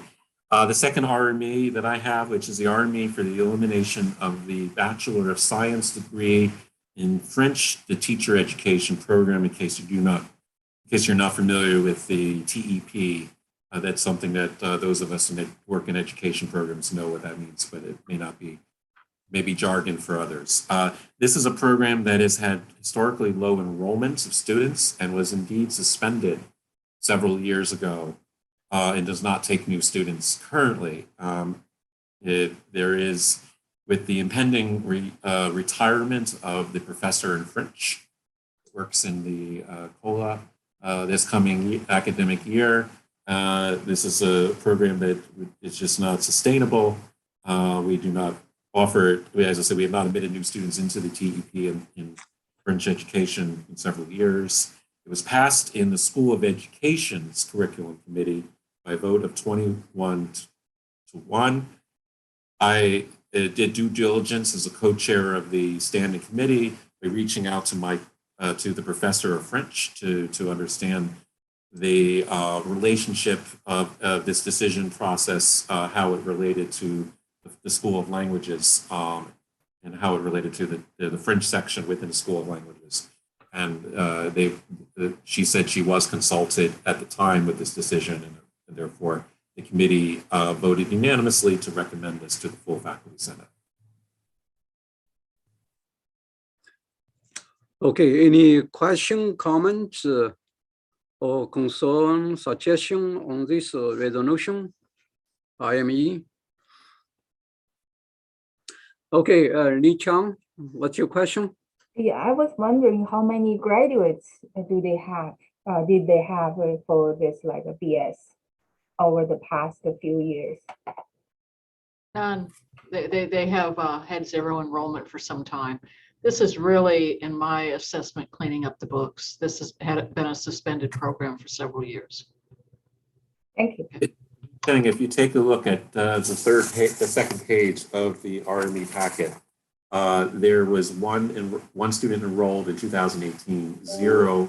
second RME that I have, which is the RME for the elimination of the Bachelor of Science degree in French, the teacher education program. In case you're not familiar with the TEP. That's something that those of us that work in education programs know what that means, but it may not be maybe jargon for others. This is a program that has had historically low enrollments of students and was indeed suspended several years ago and does not take new students currently. There is, with the impending retirement of the professor in French, works in the COLA this coming academic year. This is a program that is just not sustainable. We do not offered, as I said, we have not admitted new students into the TEP in French education in several years. It was passed in the School of Education's curriculum committee by a vote of 21-1. I did due diligence as a co-chair of the standing committee by reaching out to to the professor of French to understand the relationship of this decision process, how it related to the School of Languages, and how it related to the French section within the School of Languages. And she said she was consulted at the time with this decision, and therefore the committee voted unanimously to recommend this to the full faculty senate. Okay, any question, comments, or concern, suggestion on this resolution, IME? Okay, Li Chang, what's your question? Yeah, I was wondering how many graduates do they have? Did they have for this like a BS over the past few years? None. They have had zero enrollment for some time. This is really, in my assessment, cleaning up the books. This has been a suspended program for several years. Thank you. If you take a look at the second page of the RME packet, there was one student enrolled in 2018, zero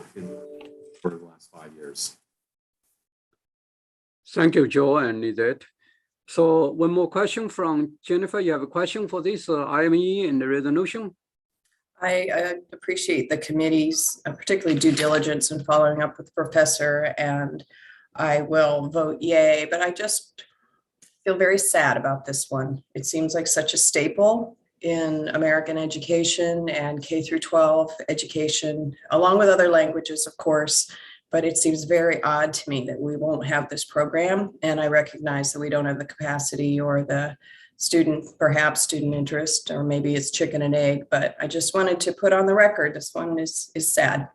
for the last 5 years. Thank you, Joe and Lizette. So one more question from Jennifer. You have a question for this IME and the resolution? I appreciate the committee's particularly due diligence in following up with the professor, and I will vote yay, but I just feel very sad about this one. It seems like such a staple in American education and K through 12 education, along with other languages, of course, but it seems very odd to me that we won't have this program. And I recognize that we don't have the capacity or the perhaps student interest, or maybe it's chicken and egg, but I just wanted to put on the record, this one is sad.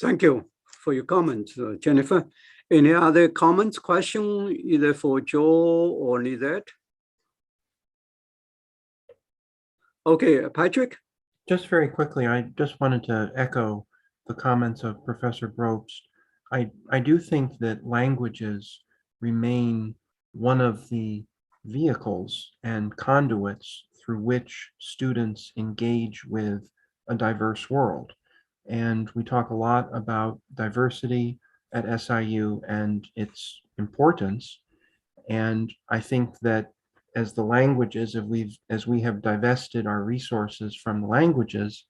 Thank you for your comments, Jennifer. Any other comments, question, either for Joe or Lizette? Okay, Patrick? Just very quickly, I just wanted to echo the comments of Professor Brobst. I do think that languages remain one of the vehicles and conduits through which students engage with a diverse world. And we talk a lot about diversity at SIU and its importance. And I think that as the languages, as we have divested our resources from the languages,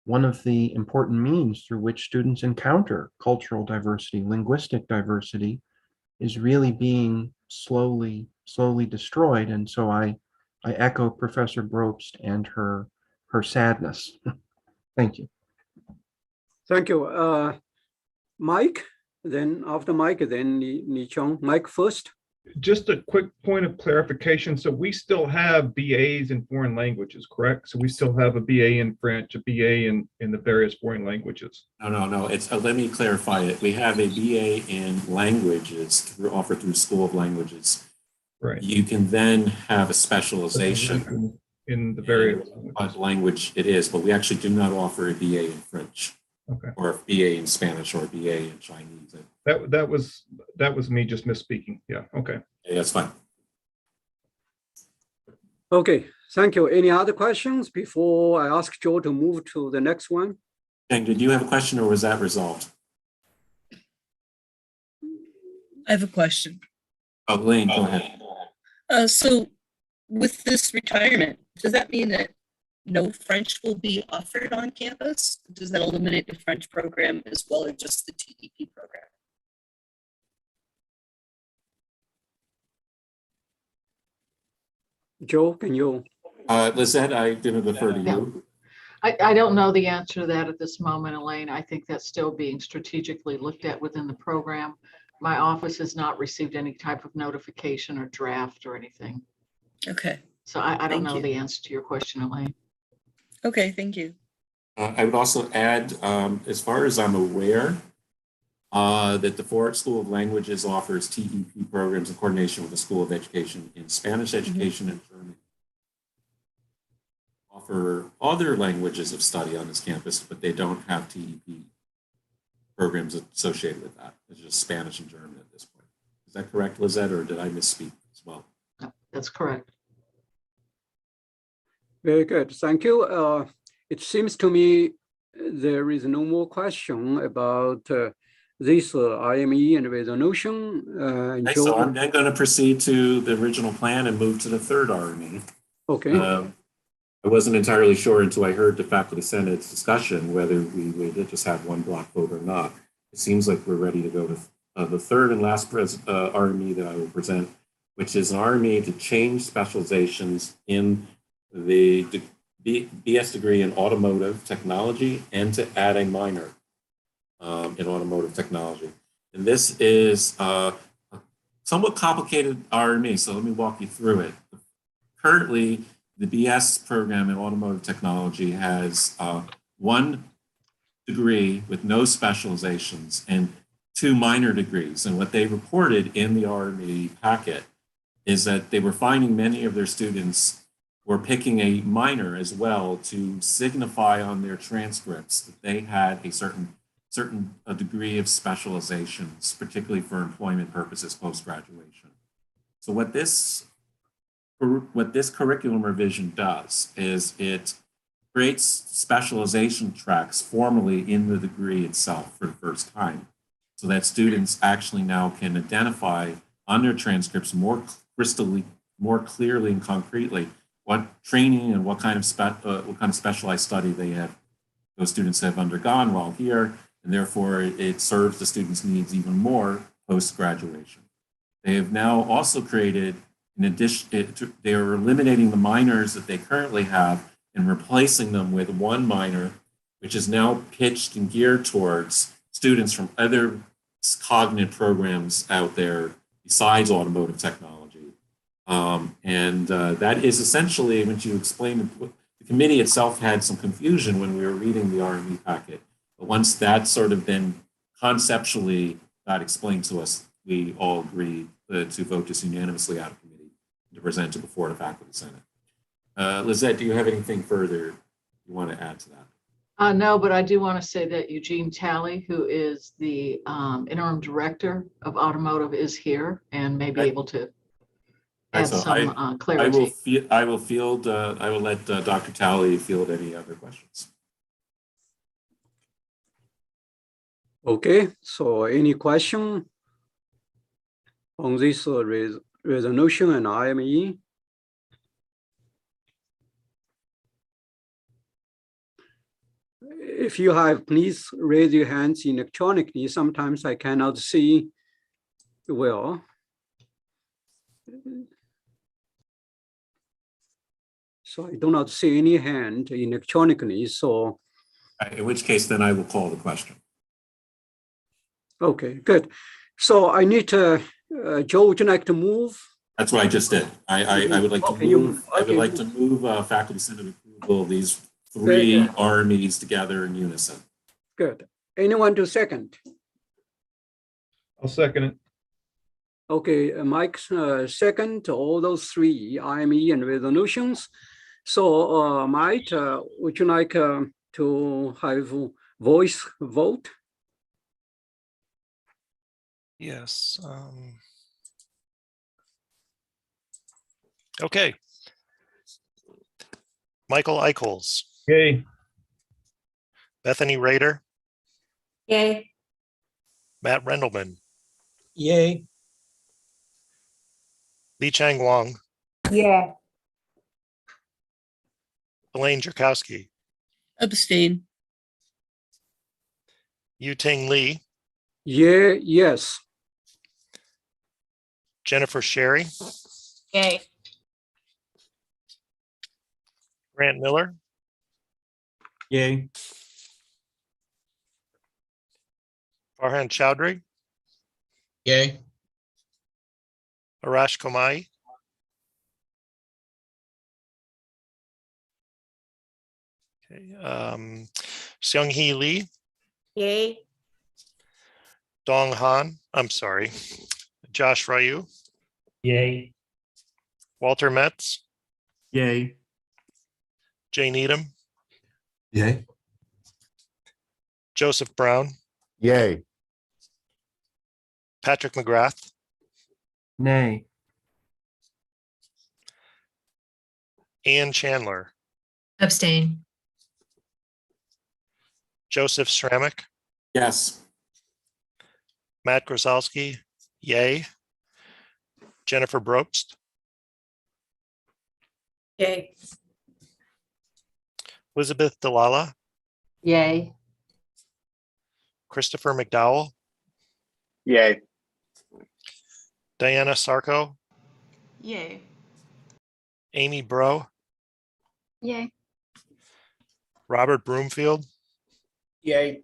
one of the important means through which students encounter cultural diversity, linguistic diversity, is really being slowly destroyed. And so I echo Professor Brobst and her sadness. Thank you. Thank you. Mike, then after Mike, then Li Chong. Mike first. Just a quick point of clarification. So we still have BAs in foreign languages, correct? So we still have a BA in French, a BA in the various foreign languages. No. It's let me clarify it. We have a BA in languages offered through School of Languages. Right. You can then have a specialization in the various what language it is, but we actually do not offer a BA in French. Okay. Or a BA in Spanish or a BA in Chinese. That was me just misspeaking. Yeah. Okay. Yeah, that's fine. Okay, thank you. Any other questions before I ask Joe to move to the next one? Jane, did you have a question or was that resolved? I have a question. Oh, Lane, go ahead. So with this retirement, does that mean that no French will be offered on campus? Does that eliminate the French program as well, or just the TEP program? Joe, can you? Lizette, I didn't defer to you. I don't know the answer to that at this moment, Elaine. I think that's still being strategically looked at within the program. My office has not received any type of notification or draft or anything. Okay. So I don't Thank know you. the answer to your question, Elaine. Okay, thank you. I would also add, as far as I'm aware, that the Ford School of Languages offers TEP programs in coordination with the School of Education in Spanish education and German. Offer other languages of study on this campus, but they don't have TEP programs associated with that. It's just Spanish and German at this point. Is that correct, Lizette, or did I misspeak as well? No, that's correct. Very good. Thank you. It seems to me there is no more question about this IME and resolution. Okay, Joe, so I'm then going to proceed to the original plan and move to the third RME. okay. I wasn't entirely sure until I heard the Faculty Senate's discussion whether we would just have one block vote or not. It seems like we're ready to go to the third and last RME that I will present, which is an RME to change specializations in the BS degree in automotive technology and to add a minor in automotive technology. And this is a somewhat complicated RME, so let me walk you through it. Currently, the BS program in automotive technology has one degree with no specializations and 2 minor degrees. And what they reported in the RME packet is that they were finding many of their students were picking a minor as well to signify on their transcripts that they had a certain degree of specializations, particularly for employment purposes post-graduation. So what this curriculum revision does is it creates specialization tracks formally in the degree itself for the first time, so that students actually now can identify on their transcripts more clearly and concretely what training and what kind of specialized study those students have undergone while here, and therefore it serves the students' needs even more post-graduation. They have now also created, in addition, they are eliminating the minors that they currently have and replacing them with one minor, which is now pitched and geared towards students from other cognitive programs out there besides automotive technology. That is essentially, when you explain it, the committee itself had some confusion when we were reading the RME packet. But once that sort of then conceptually got explained to us, we all agreed to vote this unanimously out of committee to present to the Florida Faculty Senate. Lizette, do you have anything further you want to add to that? No, but I do want to say that Eugene Talley, who is the interim director of automotive, is here and may be able to add some clarity. I will let Dr. Talley field any other questions. Okay, so any question on this resolution and IME? If you have, please raise your hands electronically. Sometimes I cannot see well. So I do not see any hand electronically, so. In which case, then I will call the question. Okay, good. So I need to, Joe, would you like to move? That's what I just did. I would like to move. I would like to move Faculty Senate approval of these 3 RMEs together in unison. Good. Anyone to second? I'll second it. Okay, Mike, second, all those 3 IME and resolutions. So Mike, would you like to have voice vote? Yes. Okay. Michael Eichholz. Yay. Bethany Rader. Yay. Matt Rendelman. Yay. Li Chang Wang. Yeah. Elaine Jerkowski. Abstain. Yu-Ting Lee. Yeah, yes. Jennifer Sherry. Yay. Grant Miller. Yay. Farhan Chowdhury. Yay. Arash Komai. Okay. Seung Hee Lee. Yay. Dong Han, I'm sorry, Josh Ryu, Yay. Walter Metz, Yay. Jay Needham, Yay. Joseph Brown, Yay. Patrick McGrath, nay, Ann Chandler, Abstain. Joseph Schrammick, Yes. Matt Grozowski, yay. Jennifer Brobst, Yay. Elizabeth Delala, Yay. Christopher McDowell, Yay. Diana Sarko, Yay. Amy Bro, Yay. Robert Broomfield, Yay.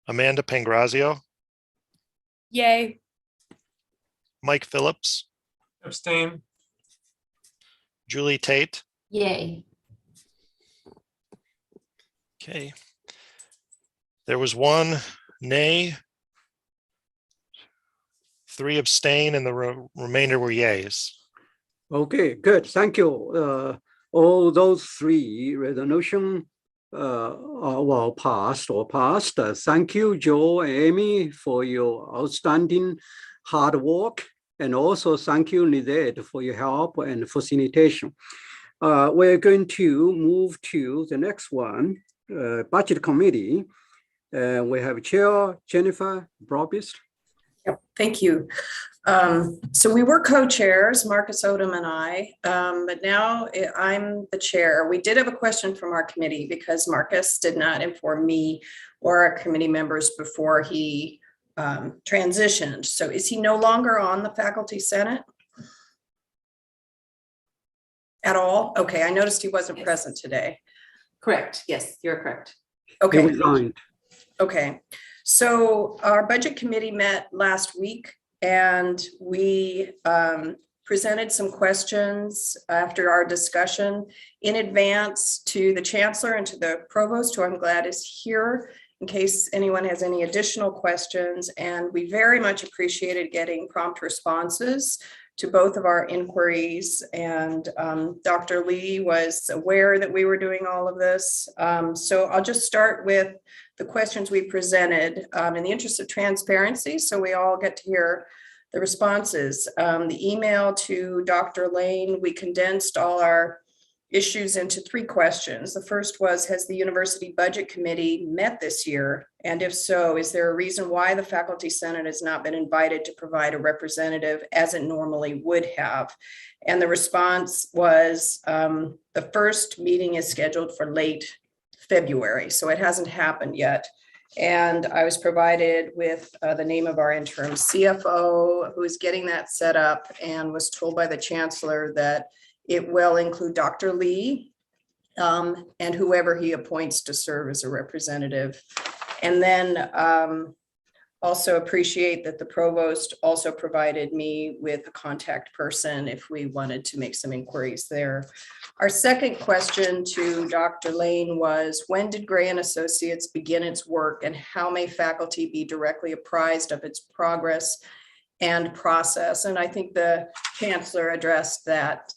Amanda Pangrazio, Yay. Mike Phillips, Abstain. Julie Tate. Yay. Okay. There was one nay, 3 abstain, and the remainder were yays. Okay, good. Thank you. All those 3 resolution were passed or passed. Thank you, Joe and Amy, for your outstanding hard work. And also thank you, Lizette, for your help and facilitation. We're going to move to the next one, Budget Committee. We have Chair Jennifer Brobist. Yep, thank you. So we were co-chairs, Marcus Odom and I, but now I'm the chair. We did have a question from our committee because Marcus did not inform me or our committee members before he transitioned. So is he no longer on the Faculty Senate at all? Okay, I noticed he wasn't present today. Correct. Yes, you're correct. Okay. He resigned. Okay, so our budget committee met last week and we presented some questions after our discussion in advance to the chancellor and to the provost, who I'm glad is here in case anyone has any additional questions. And we very much appreciated getting prompt responses to both of our inquiries. And Dr. Lee was aware that we were doing all of this. So I'll just start with the questions we presented in the interest of transparency, so we all get to hear the responses. The email to Dr. Lane, we condensed all our issues into 3 questions. The first was, has the University Budget Committee met this year? And if so, is there a reason why the Faculty Senate has not been invited to provide a representative as it normally would have? And the response was, the first meeting is scheduled for late February, so it hasn't happened yet. And I was provided with the name of our interim CFO, who is getting that set up, and was told by the chancellor that it will include Dr. Lee and whoever he appoints to serve as a representative. And then also appreciate that the provost also provided me with a contact person if we wanted to make some inquiries there. Our second question to Dr. Lane was, when did Gray and Associates begin its work, and how may faculty be directly apprised of its progress and process? And I think the chancellor addressed that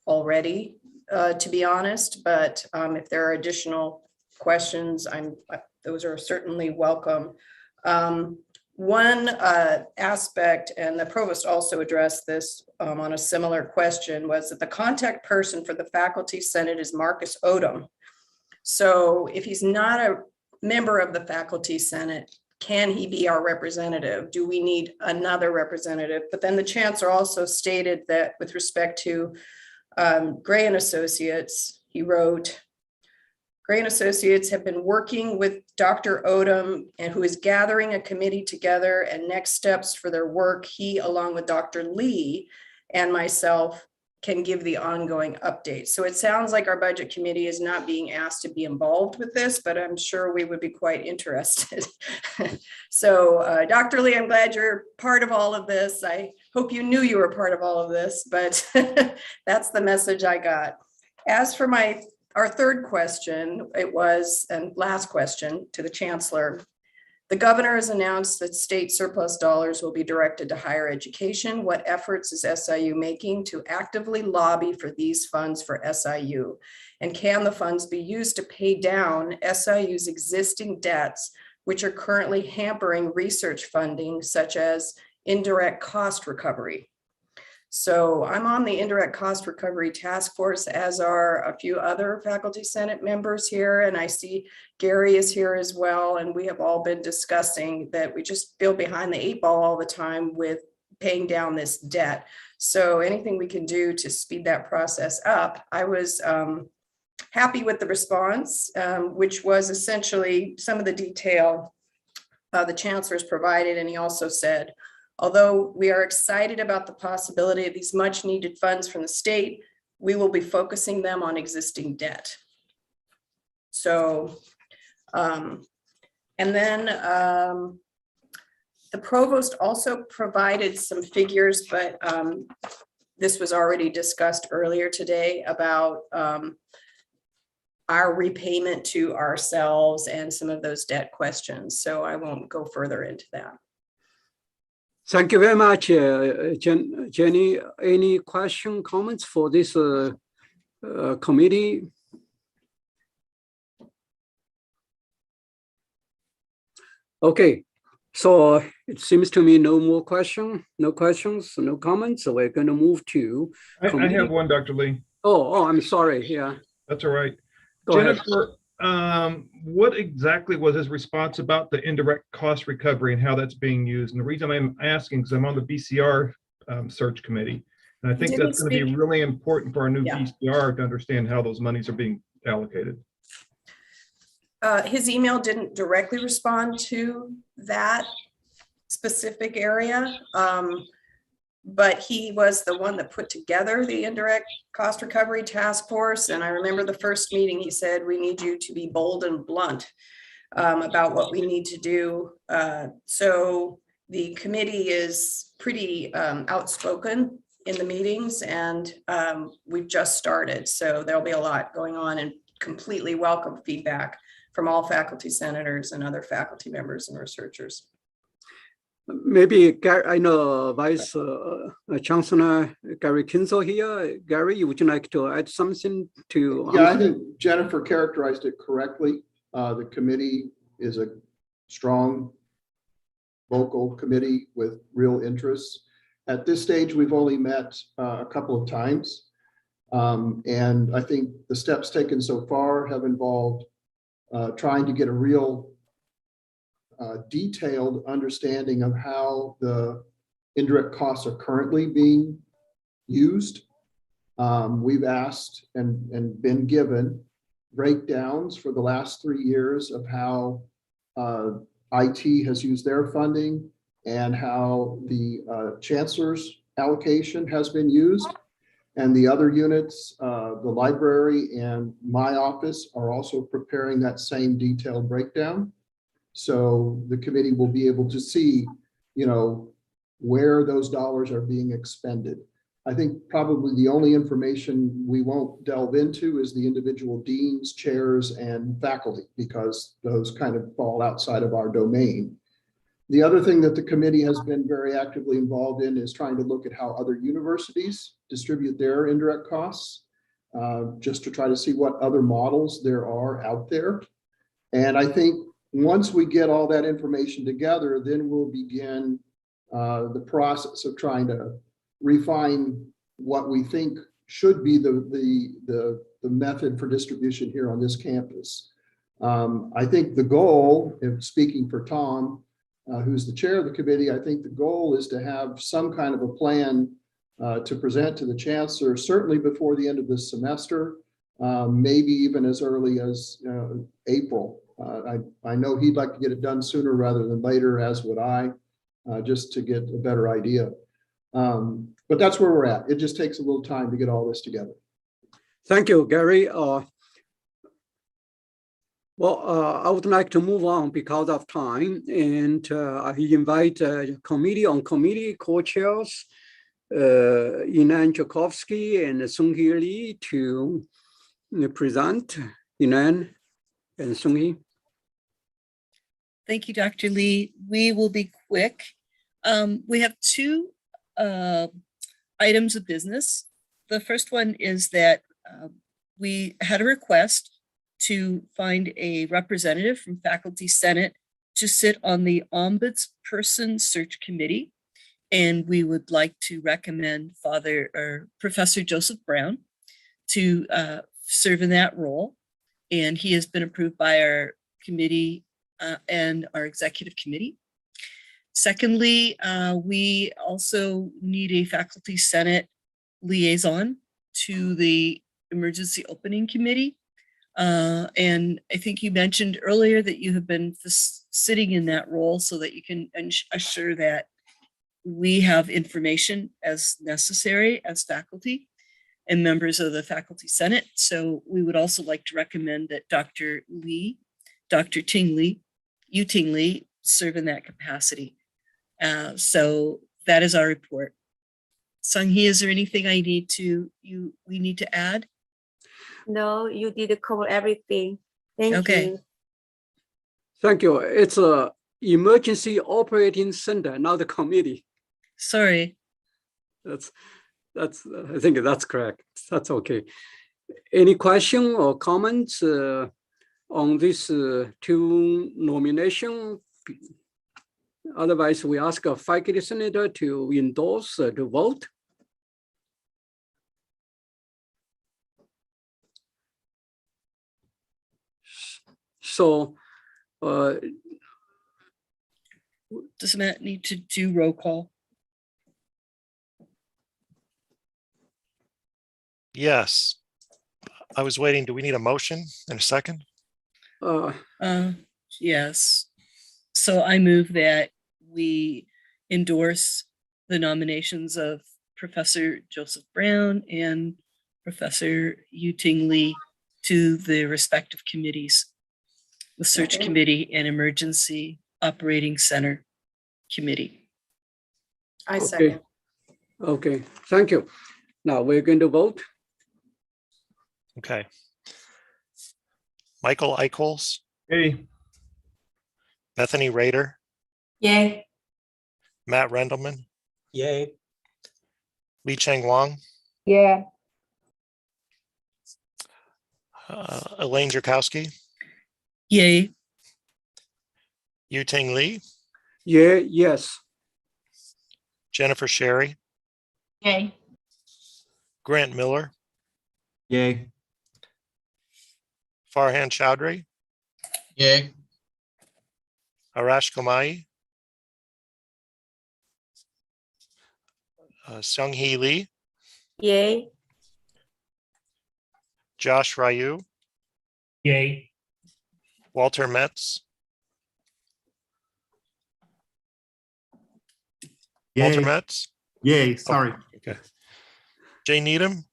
already, to be honest, but if there are additional questions, those are certainly welcome. One aspect, and the provost also addressed this on a similar question, was that the contact person for the Faculty Senate is Marcus Odom. So if he's not a member of the Faculty Senate, can he be our representative? Do we need another representative? But then the chancellor also stated that with respect to Gray and Associates, he wrote, Gray and Associates have been working with Dr. Odom, and who is gathering a committee together, and next steps for their work, he, along with Dr. Lee and myself, can give the ongoing updates. So it sounds like our budget committee is not being asked to be involved with this, but I'm sure we would be quite interested. So Dr. Lee, I'm glad you're part of all of this. I hope you knew you were part of all of this, but that's the message I got. As for our third question, it was, and last question to the chancellor, The governor has announced that state surplus dollars will be directed to higher education. What efforts is SIU making to actively lobby for these funds for SIU? And can the funds be used to pay down SIU's existing debts, which are currently hampering research funding, such as indirect cost recovery? So I'm on the Indirect Cost Recovery Task Force, as are a few other Faculty Senate members here. And I see Gary is here as well. And we have all been discussing that we just feel behind the 8 ball all the time with paying down this debt. So anything we can do to speed that process up. I was happy with the response, which was essentially some of the detail the chancellor's provided. And he also said, although we are excited about the possibility of these much needed funds from the state, we will be focusing them on existing debt. So, and then the provost also provided some figures, but this was already discussed earlier today about our repayment to ourselves and some of those debt questions. So I won't go further into that. Thank you very much, Jenny. Any question, comments for this committee? Okay, so it seems to me no more questions, no comments. So we're going to move to. I have one, Dr. Lee. Oh, I'm sorry. Yeah, that's all right. Go ahead. Jennifer, what exactly was his response about the indirect cost recovery and how that's being used? And the reason I'm asking is I'm on the BCR search committee. And I think that's going to be really important for our new BCR to understand how those monies are being allocated. His email didn't directly respond to that specific area, but he was the one that put together the indirect cost recovery task force. And I remember the first meeting, he said, we need you to be bold and blunt about what we need to do. So the committee is pretty outspoken in the meetings, and we've just started. So there'll be a lot going on, and completely welcome feedback from all faculty senators and other faculty members and researchers. Maybe I know Vice Chancellor Gary Kinzel here. Gary, would you like to add something to? Yeah, I think Jennifer characterized it correctly. The committee is a strong, vocal committee with real interests. At this stage, we've only met a couple of times. And I think the steps taken so far have involved trying to get a real detailed understanding of how the indirect costs are currently being used. We've asked and been given breakdowns for the last 3 years of how IT has used their funding and how the chancellor's allocation has been used. And the other units, the library and my office, are also preparing that same detailed breakdown. So the committee will be able to see, where those dollars are being expended. I think probably the only information we won't delve into is the individual deans, chairs, and faculty, because those kind of fall outside of our domain. The other thing that the committee has been very actively involved in is trying to look at how other universities distribute their indirect costs, just to try to see what other models there are out there. And I think once we get all that information together, then we'll begin the process of trying to refine what we think should be the method for distribution here on this campus. I think the goal, if speaking for Tom, who's the chair of the committee, I think the goal is to have some kind of a plan to present to the chancellor, certainly before the end of this semester, maybe even as early as April. I know he'd like to get it done sooner rather than later, as would I, just to get a better idea. But that's where we're at. It just takes a little time to get all this together. Thank you, Gary. I would like to move on because of time, and I invite committee co-chairs, Yinan Joukowsky and Sung-Hee Lee, to present. Yinan and Sung-Hee. Thank you, Dr. Lee. We will be quick. We have two items of business. The first one is that we had a request to find a representative from Faculty Senate to sit on the Ombudsperson Search Committee. And we would like to recommend Professor Joseph Brown to serve in that role. And he has been approved by our committee and our executive committee. Secondly, we also need a Faculty Senate liaison to the Emergency Opening Committee. And I think you mentioned earlier that you have been sitting in that role so that you can assure that we have information as necessary as faculty and members of the Faculty Senate. So we would also like to recommend that Dr. Yu Ting Lee serve in that capacity. So that is our report. Sung-hee, is there anything we need to add? No, you did cover everything. Thank you. Thank you. It's a emergency operating center, not a committee. Sorry. I think that's correct. That's okay. Any question or comments on this two nomination? Otherwise, we ask a faculty senator to endorse, to vote. So, does Matt need to do roll call? Yes. I was waiting. Do we need a motion in a second? Yes. So I move that we endorse the nominations of Professor Joseph Brown and Professor Yu Ting Lee to the respective committees, the Search Committee and Emergency Operating Center Committee. I second. Okay, thank you. Now we're going to vote. Okay. Michael Eichholz. Yay. Bethany Rader. Yay. Matt Rendelman. Yay. Lee Cheng Wong. Yeah. Elaine Zurkowski. Yay. Yu Ting Lee. Yeah, yes. Jennifer Sherry. Yay. Grant Miller. Yay. Farhan Chowdhury. Yay. Arash Komai. Sung-hee Lee. Yay. Josh Ryu. Yay. Walter Metz. Walter Yay. Metz. Yay, sorry. Okay. Jay Needham.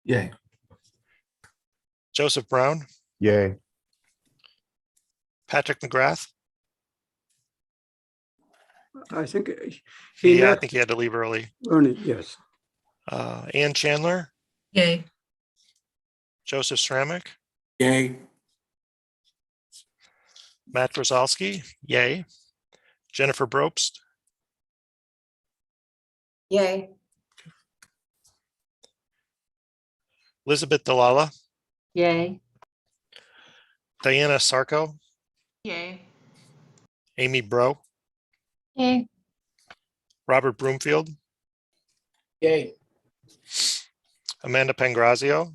Yay. Joseph Brown. Yay. Patrick McGrath. I think I think he had to leave early. Yes. Ann Chandler. Yay. Joseph Sramick. Yay. Matt Brzezowski. Yay. Jennifer Brobst. Yay. Elizabeth Dalala. Yay. Diana Sarko. Yay. Amy Bro. Yay. Robert Broomfield. Yay. Amanda Pangrazio.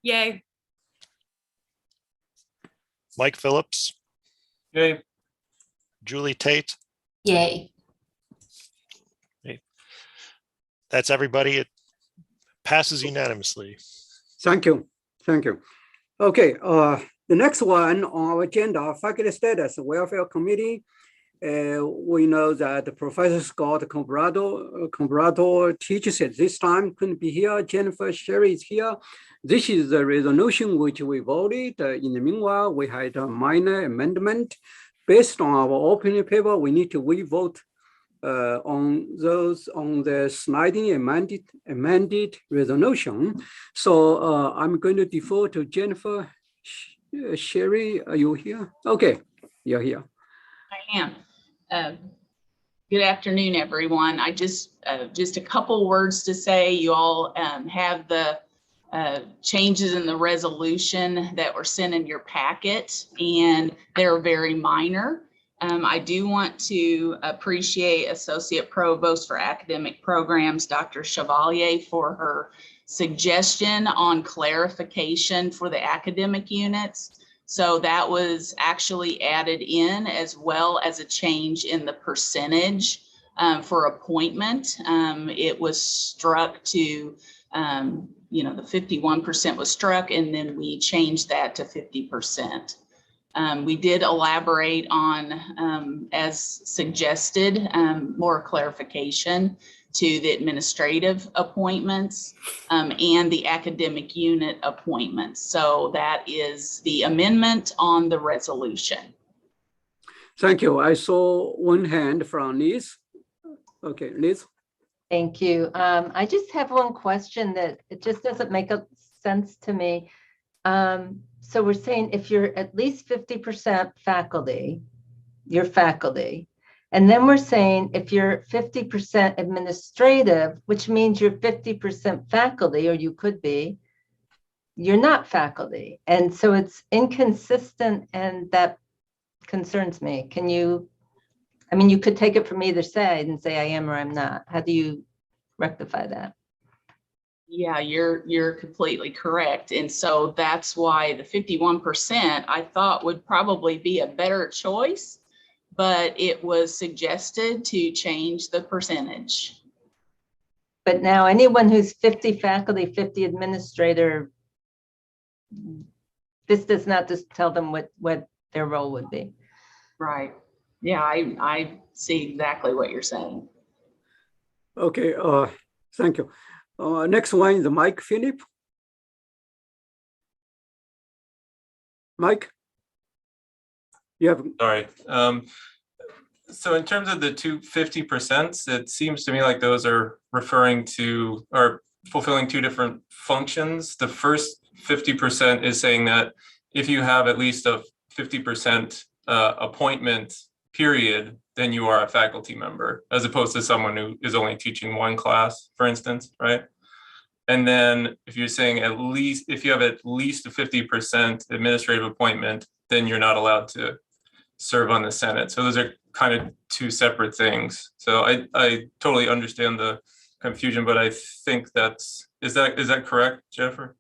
Yay. Mike Phillips. Yay. Julie Tate. Yay. That's everybody. It passes unanimously. Thank you. Thank you. Okay, the next one on our agenda, Faculty Status Welfare Committee. We know that Professor Scott Comparado teaches at this time, couldn't be here. Jennifer Sherry is here. This is the resolution which we voted. In the meanwhile, we had a minor amendment. Based on our opinion paper, we need to re-vote on the sliding amended resolution. So I'm going to defer to Jennifer Sherry, are you here? Okay, you're here. I am. Good afternoon, everyone. I just a couple words to say. You all have the changes in the resolution that were sent in your packet, and they're very minor. I do want to appreciate Associate Provost for Academic Programs, Dr. Chevalier, for her suggestion on clarification for the academic units. So that was actually added in, as well as a change in the percentage for appointment. It was struck to, the 51% was struck, and then we changed that to 50%. We did elaborate on, as suggested, more clarification to the administrative appointments and the academic unit appointments. So that is the amendment on the resolution. Thank you. I saw one hand from Liz. Okay, Liz. Thank you. I just have one question that it just doesn't make sense to me. So we're saying if you're at least 50% faculty, you're faculty. And then we're saying if you're 50% administrative, which means you're 50% faculty, or you could be, you're not faculty. And so it's inconsistent, and that concerns me. You could take it from either side and say I am or I'm not. How do you rectify that? Yeah, you're completely correct. And so that's why the 51% I thought would probably be a better choice, but it was suggested to change the percentage. But now anyone who's 50 faculty, 50 administrator, this does not just tell them what their role would be. Right. Yeah, I see exactly what you're saying. Okay, thank you. Next one is Mike Phillip. Mike? You have. Sorry. So in terms of the 50%, it seems to me like those are referring to or fulfilling two different functions. The first 50% is saying that if you have at least a 50% appointment period, then you are a faculty member, as opposed to someone who is only teaching one class, for instance, right? And then if you're saying if you have at least a 50% administrative appointment, then you're not allowed to serve on the Senate. So those are kind of two separate things. So I totally understand the confusion, but I think is that correct, Jennifer?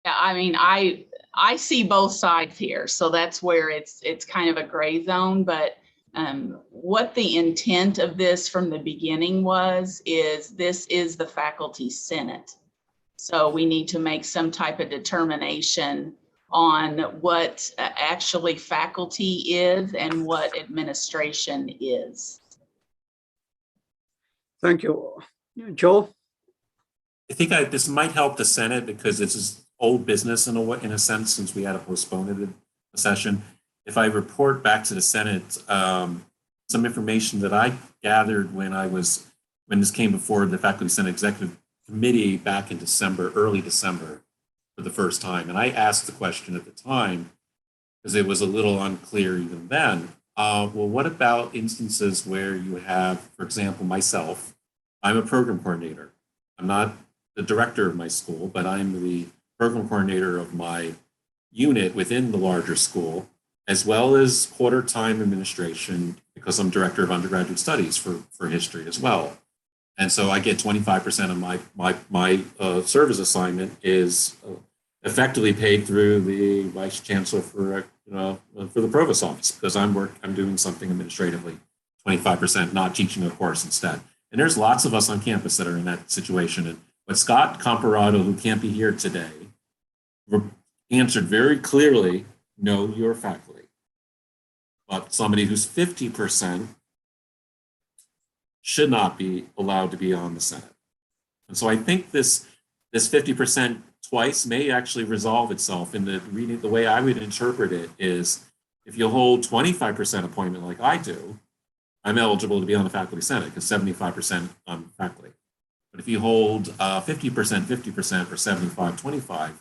Yeah, I mean, I see both sides here, so that's where it's kind of a gray zone. But what the intent of this from the beginning is this is the faculty senate, so we need to make some type of determination on what actually faculty is and what administration is. Thank you, Joe. I think this might help the Senate because this is old business in a sense, since we had to postpone a session. If I report back to the Senate, some information that I gathered when this came before the Faculty Senate Executive Committee back in early December for the first time. And I asked the question at the time, because it was a little unclear even then, well, what about instances where you have, for example, myself, I'm a program coordinator. I'm not the director of my school, but I'm the program coordinator of my unit within the larger school, as well as quarter-time administration, because I'm director of undergraduate studies for history as well. And so I get 25% of my service assignment is effectively paid through the vice chancellor for the provost office, because I'm doing something administratively, 25%, not teaching a course instead. And there's lots of us on campus that are in that situation. And but Scott Comparado, who can't be here today, answered very clearly, no, you're faculty. But somebody who's 50% should not be allowed to be on the Senate. And so I think this 50% twice may actually resolve itself in the way I would interpret it is, if you hold 25% appointment like I do, I'm eligible to be on the Faculty Senate because 75% I'm faculty. But if you hold 50%, 50%, or 75-25,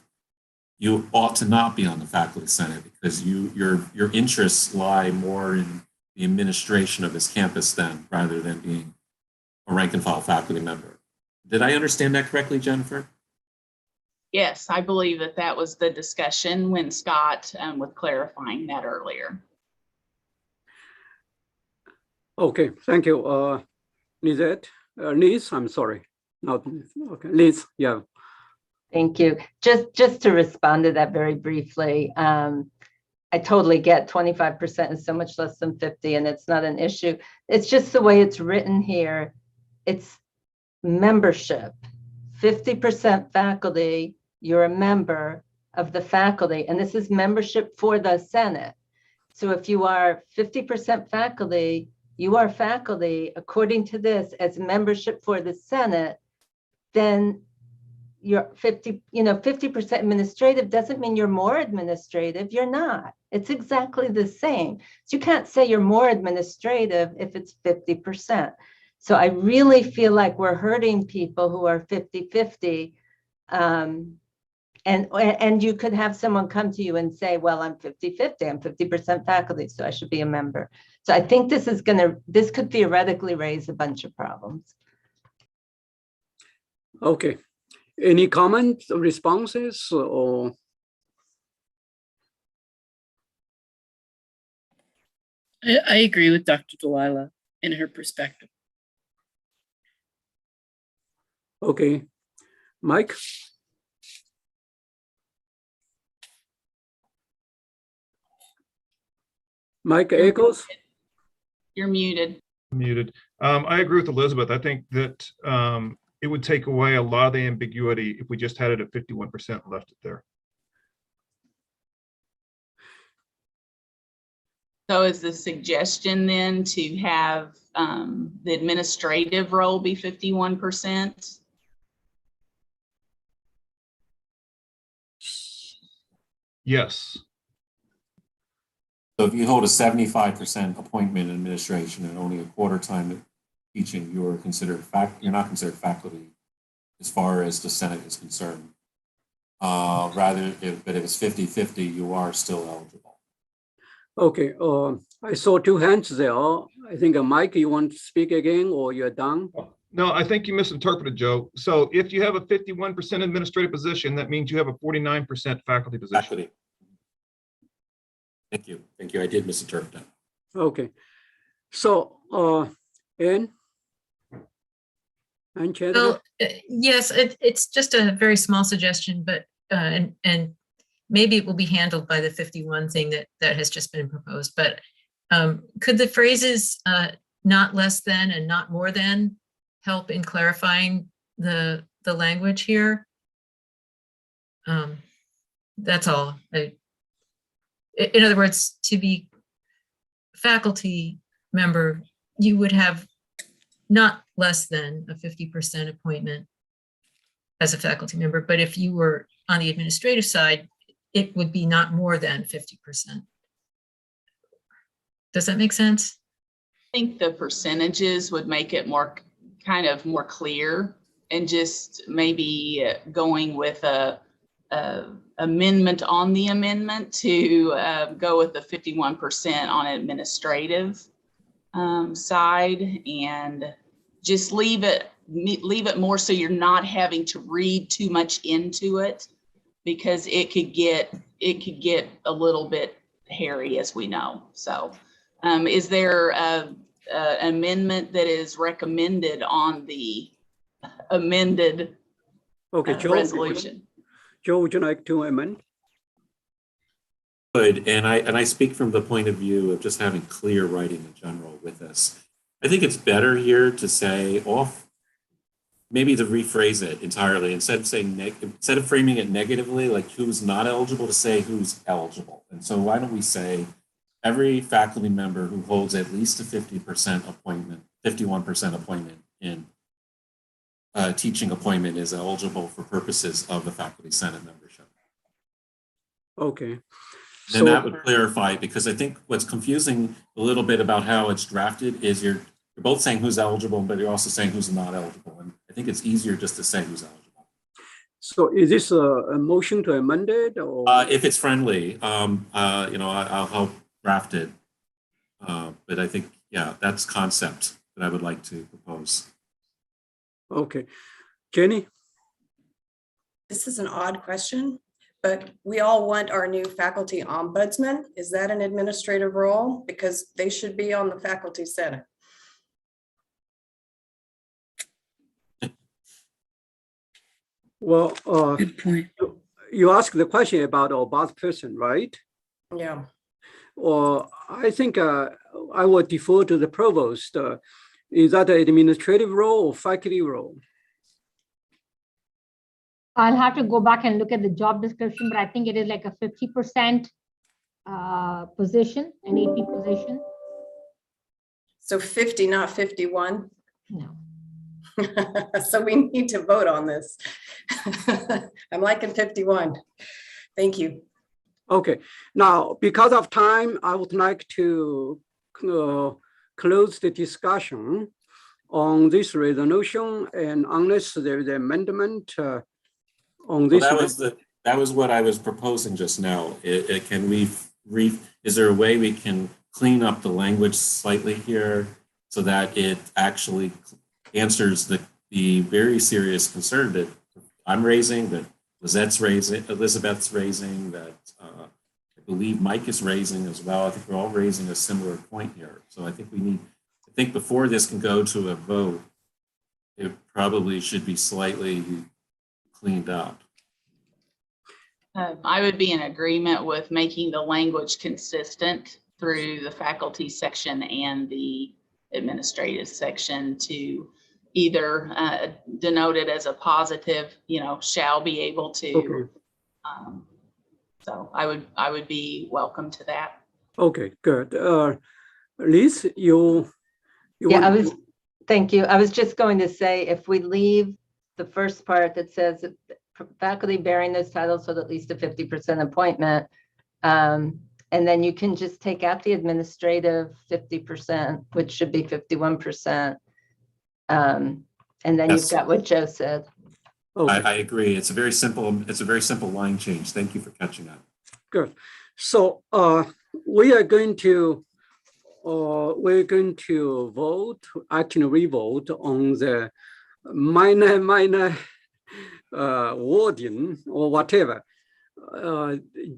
you ought to not be on the faculty senate because your interests lie more in the administration of this campus then, rather than being a rank and file faculty member. Did I understand that correctly, Jennifer? Yes, I believe that that was the discussion when Scott was clarifying that earlier. Okay, thank you. Lizette, Liz, I'm sorry. Not, okay, Liz, yeah. Thank you. Just to respond to that very briefly, I totally get 25% is so much less than 50 and it's not an issue. It's just the way it's written here. It's membership, 50% faculty, you're a member of the faculty, and this is membership for the Senate. So if you are 50% faculty, you are faculty according to this as membership for the Senate, then you're 50% administrative doesn't mean you're more administrative. You're not. It's exactly the same. So you can't say you're more administrative if it's 50%. So I really feel like we're hurting people who are 50-50. And you could have someone come to you and say, well, I'm 50-50, I'm 50% faculty, so I should be a member. So I think this could theoretically raise a bunch of problems. Okay. Any comments, responses, or? I agree with Dr. Delilah in her perspective. Okay. Mike? Mike echoes? You're muted. Muted. I agree with Elizabeth. I think that it would take away a lot of the ambiguity if we just had it at 51% and left it there. So is the suggestion then to have the administrative role be 51%? Yes. So if you hold a 75% appointment in administration and only a quarter time teaching, you're not considered faculty as far as the Senate is concerned. But if it's 50-50, you are still eligible. Okay, I saw two hands there. I think Mike, you want to speak again, or you're done? No, I think you misinterpreted, Joe. So if you have a 51% administrative position, that means you have a 49% faculty position. Faculty. Thank you. Thank you. I did misinterpret that. Okay. So, Anne? Well, yes, it's just a very small suggestion, but and maybe it will be handled by the 51 thing that has just been proposed. But could the phrases "not less than" and "not more than" help in clarifying the language here? That's all. In other words, to be faculty member, you would have not less than a 50% appointment as a faculty member, but if you were on the administrative side, it would be not more than 50%. Does that make sense? I think the percentages would make it more clear, and just maybe going with a amendment on the amendment to go with the 51% on administrative side, and just leave it more so you're not having to read too much into it, because it could get a little bit hairy, as we know. So is there an amendment that is recommended on the amended resolution? Joe, would you like to amend? Good, and I speak from the point of view of just having clear writing in general with this. I think it's better here to say maybe to rephrase it entirely, instead of framing it negatively, like who's not eligible, to say who's eligible. And so why don't we say every faculty member who holds at least a 51% appointment in teaching appointment is eligible for purposes of the faculty senate membership. Okay. Then that would clarify it, because I think what's confusing a little bit about how it's drafted is you're both saying who's eligible, but you're also saying who's not eligible. And I think it's easier just to say who's eligible. So is this a motion to amend it or? If it's friendly, I'll help draft it. But I think, yeah, that's concept that I would like to propose. Okay, Jenny? This is an odd question, but we all want our new faculty ombudsman. Is that an administrative role? Because they should be on the faculty senate. Well, Good point. you asked the question about a boss person, right? Yeah. Or I think I would defer to the provost. Is that an administrative role or faculty role? I'll have to go back and look at the job description, but I think it is like a 50% position, an AP position. So 50, not 51. No. So we need to vote on this. I'm liking 51. Thank you. Okay, now because of time, I would like to close the discussion on this resolution, and unless there is an amendment on this. That was what I was proposing just now. Can we is there a way we can clean up the language slightly here so that it actually answers the very serious concern that I'm raising, that Lizette's raising, Elizabeth's raising, that I believe Mike is raising as well. I think we're all raising a similar point here. So I think before this can go to a vote, it probably should be slightly cleaned up. I would be in agreement with making the language consistent through the faculty section and the administrative section to either denote it as a positive, shall be able to. Okay. So I would be welcome to that. Okay, good. Liz, you thank you. I was just going to say, if we leave the first part that says that faculty bearing those titles with at least a 50% appointment, and then you can just take out the administrative 50%, which should be 51%. And then you've got what Joe said. Okay. I agree. It's a very simple line change. Thank you for catching that. Good. So we're going to vote, actually revote on the minor wording or whatever.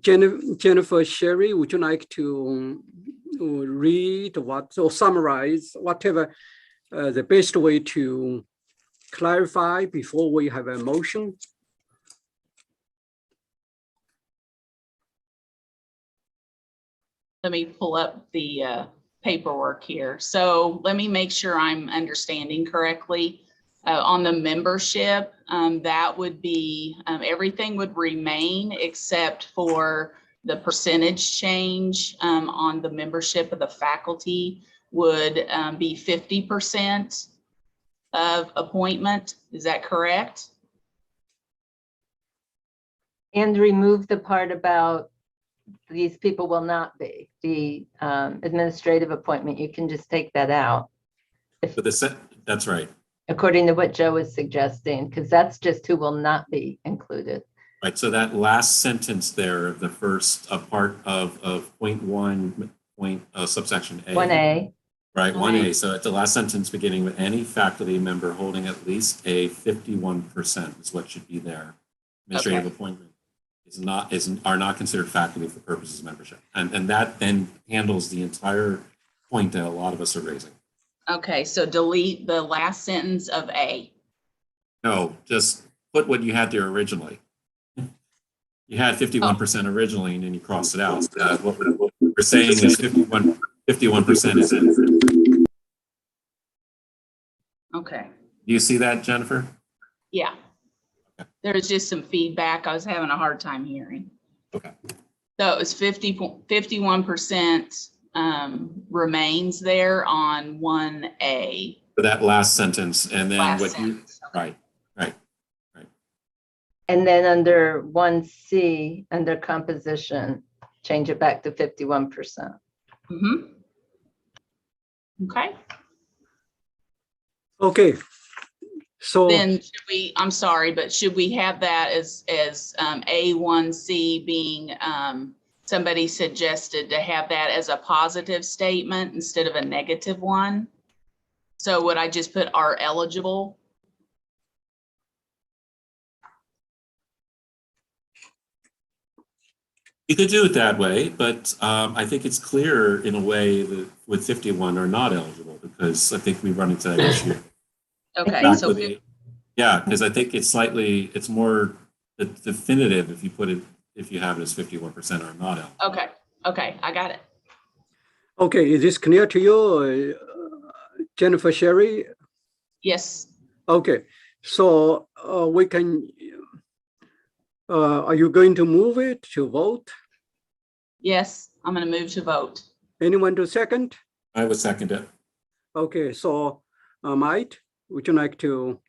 Jennifer Sherry, would you like to read or summarize whatever the best way to clarify before we have a motion? Let me pull up the paperwork here. So let me make sure I'm understanding correctly. On the membership, that would be, everything would remain except for the percentage change on the membership of the faculty would be 50% of appointment. Is that correct? And remove the part about these people will not be the administrative appointment. You can just take that out. That's right. According to what Joe was suggesting, because that's just who will not be included. Right. So that last sentence there, the first part of point one, subsection A. 1A. Right, 1A. So at the last sentence beginning with any faculty member holding at least a 51% is what should be there. Administrative appointment are not considered faculty for purposes of membership. And that then handles the entire point that a lot of us are raising. Okay, so delete the last sentence of A. No, just put what you had there originally. You had 51% originally, and then you crossed it out. What we're saying is 51% is in. Okay. Do you see that, Jennifer? Yeah. There's just some feedback. I was having a hard time hearing. Okay. So it was 51% remains there on 1A. For that last sentence, and then Last what sentence, you, right. And then under 1C, under composition, change it back to 51%. Mm-hmm. Okay. Okay. So Then should we, I'm sorry, but should we have that as A1C being, somebody suggested to have that as a positive statement instead of a negative one? So would I just put are eligible? You could do it that way, but I think it's clearer in a way that with 51 are not eligible, because I think we run into that issue. Okay, so Yeah, because I think it's more definitive if you have it as 51% are not eligible. okay, I got it. okay, is this clear to you, Jennifer Sherry? Yes. Okay, so we can. Are you going to move it to vote? Yes, I'm going to move to vote. Anyone to second? I would second it. Okay, so Mike, would you like to?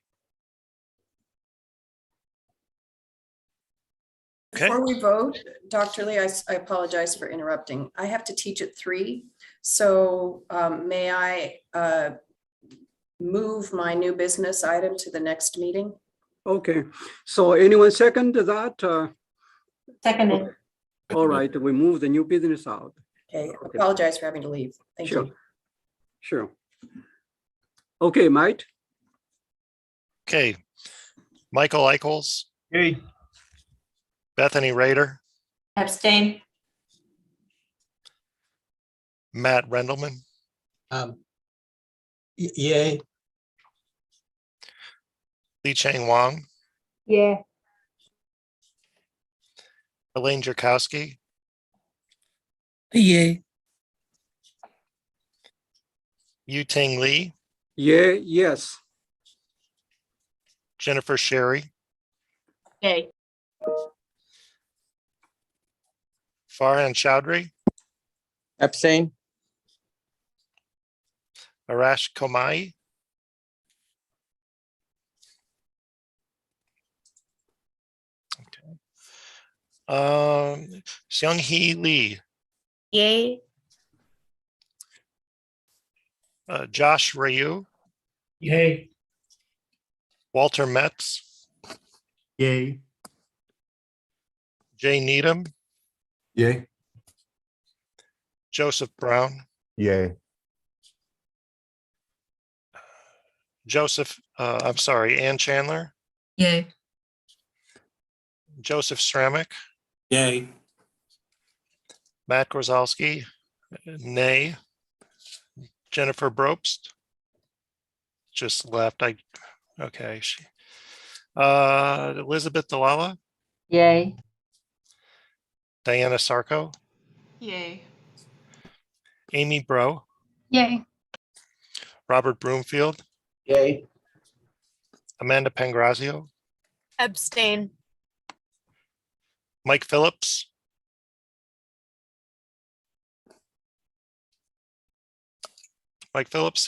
Before we vote, Dr. Lee, I apologize for interrupting. I have to teach at 3. So may I move my new business item to the next meeting? Okay, so anyone second that? Seconded. All right, we move the new business out. Okay, I apologize for having to leave. Thank Sure. you. Sure. Okay, Mike? Okay. Michael Eichels, Yay. Bethany Rader, Abstain. Matt Rendelman, Yay. Lee Chang Wong, Yeah. Elaine Jarkowski, Yay. Yu Ting Lee, Yeah, yes. Jennifer Sherry, Yay. Farhan Chowdhury, Abstain. Arash Komai, Seung-hee Lee, Yay. Josh Ryu, Yay. Walter Metz, Yay. Jay Needham, Yay. Joseph Brown, Yay. Ann Chandler, Yay. Joseph Stramick, Yay. Matt Grozalski, nay. Jennifer Brobst just left. Okay. Elizabeth Dalala, Yay. Diana Sarko, Yay. Amy Bro, Yay. Robert Broomfield, Yay. Amanda Pangrazio, Abstain. Mike Phillips,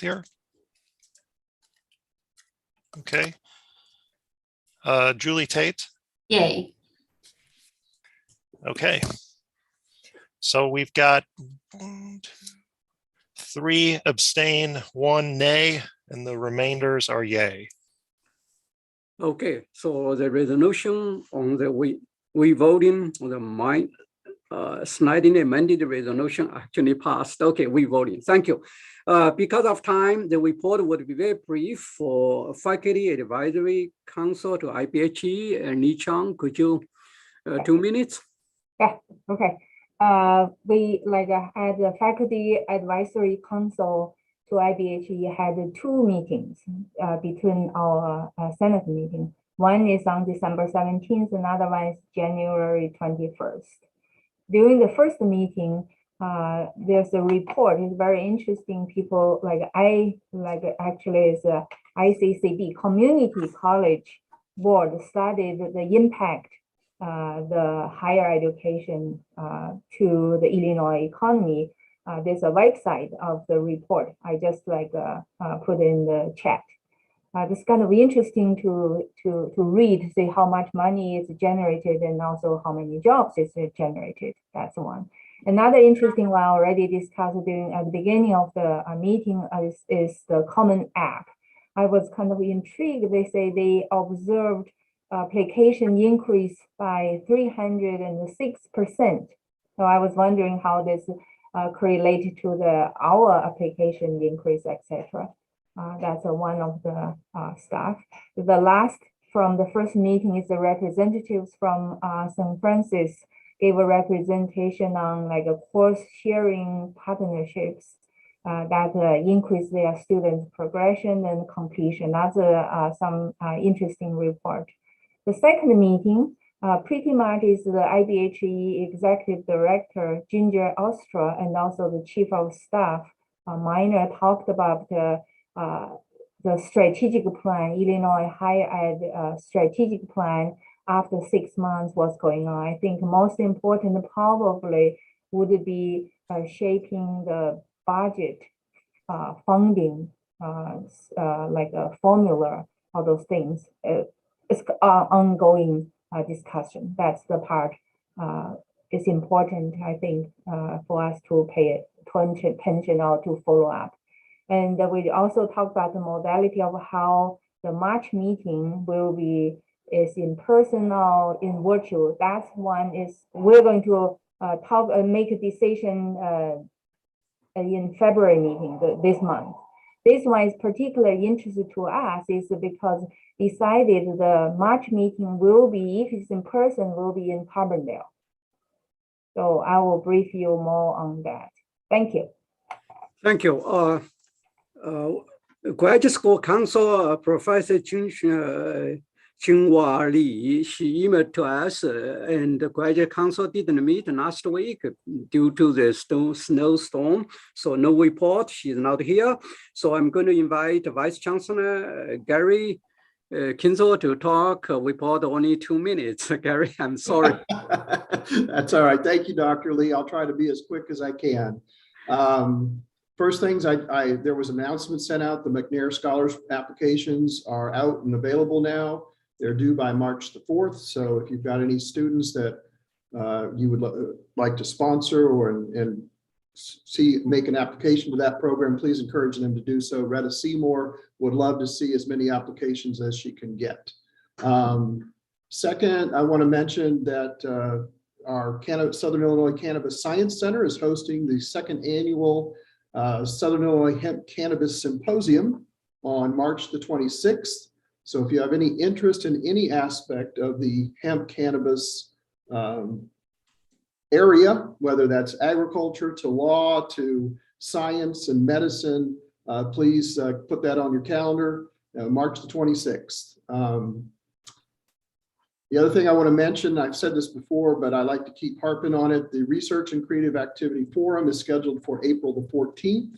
here. Okay. Julie Tate. Yay. Okay. So we've got 3 abstain, 1 nay, and the remainders are yay. Okay, so the resolution on the we voting on the slightly amended resolution actually passed. Okay, we voting. Thank you. Because of time, the report would be very brief for Faculty Advisory Council to IPHE. And Lee Chang, could you 2 minutes? Yeah, okay. We at the Faculty Advisory Council to IBHE had 2 meetings between our Senate meeting. One is on December 17th, another one is January 21st. During the first meeting, there's a report. It's very interesting. People actually is a ICCB Community College Board studied the impact the higher education to the Illinois economy. There's a website of the report. I just put in the chat. It's kind of interesting to read, see how much money is generated and also how many jobs is generated. That's one. Another interesting one already discussed at the beginning of the meeting is the Common App. I was kind of intrigued. They say they observed application increase by 306%. So I was wondering how this correlated to our application increase, etc. That's one of the stuff. The last from the first meeting is the representatives from St. Francis gave a representation on like a course sharing partnerships that increase their students' progression and completion. That's some interesting report. The second meeting pretty much is the IBHE Executive Director, Ginger Ostra, and also the Chief of Staff, Minor, talked about the strategic plan, Illinois Higher Ed strategic plan after 6 months, what's going on. I think most important probably would be shaping the budget funding, like a formula, all those things. It's ongoing discussion. That's the part is important, I think, for us to pay attention or to follow up. And we also talked about the modality of how the March meeting will be is in person or in virtual. That's one is we're going to make a decision in February meeting this month. This one is particularly interesting to us is because decided the March meeting will be, if it's in person, will be in Carbondale. So I will brief you more on that. Thank you. Thank you. Graduate School Counsel Professor Junhua Li, she emailed to us, and the Graduate Council didn't meet last week due to the snowstorm. So no report, she's not here. So I'm going to invite Vice Chancellor Gary Kinzel to talk. Report only 2 minutes. Gary, I'm sorry. That's all right. Thank you, Dr. Lee. I'll try to be as quick as I can. First things, there was an announcement sent out. The McNair Scholars applications are out and available now. They're due by March the 4th. So if you've got any students that you would like to sponsor or make an application to that program, please encourage them to do so. Retta Seymour would love to see as many applications as she can get. Second, I want to mention that our Southern Illinois Cannabis Science Center is hosting the second annual Southern Illinois Hemp Cannabis Symposium on March the 26th. So if you have any interest in any aspect of the hemp cannabis area, whether that's agriculture to law to science and medicine, please put that on your calendar, March the 26th. The other thing I want to mention, I've said this before, but I like to keep harping on it. The Research and Creative Activity Forum is scheduled for April the 14th.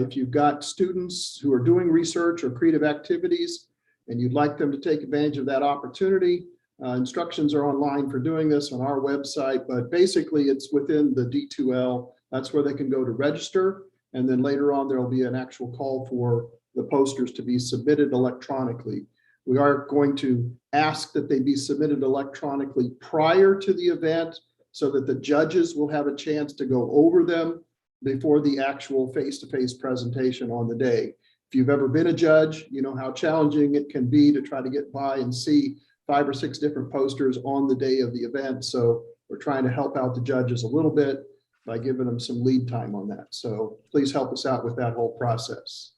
If you've got students who are doing research or creative activities and you'd like them to take advantage of that opportunity, instructions are online for doing this on our website, but basically it's within the D2L. That's where they can go to register. And then later on, there'll be an actual call for the posters to be submitted electronically. We are going to ask that they be submitted electronically prior to the event so that the judges will have a chance to go over them before the actual face-to-face presentation on the day. If you've ever been a judge, you know how challenging it can be to try to get by and see 5 or 6 different posters on the day of the event. So we're trying to help out the judges a little bit by giving them some lead time on that. So please help us out with that whole process.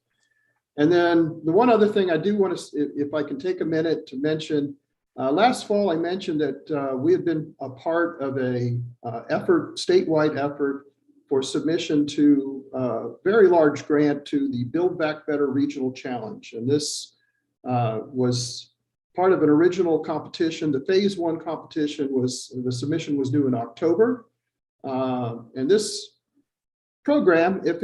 And then the one other thing I do want to, if I can take a minute to mention, last fall I mentioned that we had been a part of a statewide effort for submission to a very large grant to the Build Back Better Regional Challenge. And this was part of an original competition. The phase 1 competition the submission was due in October. And this program, if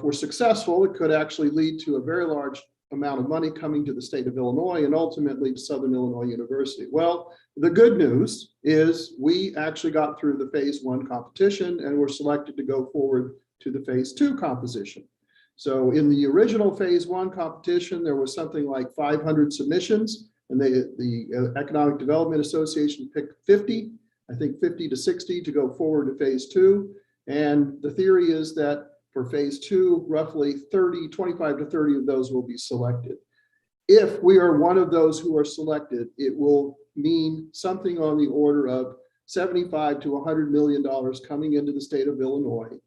we're successful, it could actually lead to a very large amount of money coming to the state of Illinois and ultimately to Southern Illinois University. Well, the good news is we actually got through the phase 1 competition and were selected to go forward to the phase 2 composition. So in the original phase 1 competition, there was something like 500 submissions, and the Economic Development Association picked 50 to 60 to go forward to phase 2. And the theory is that For phase two, roughly 25 to 30 of those will be selected. If we are one of those who are selected, it will mean something on the order of $75 to $100 million coming into the state of Illinois,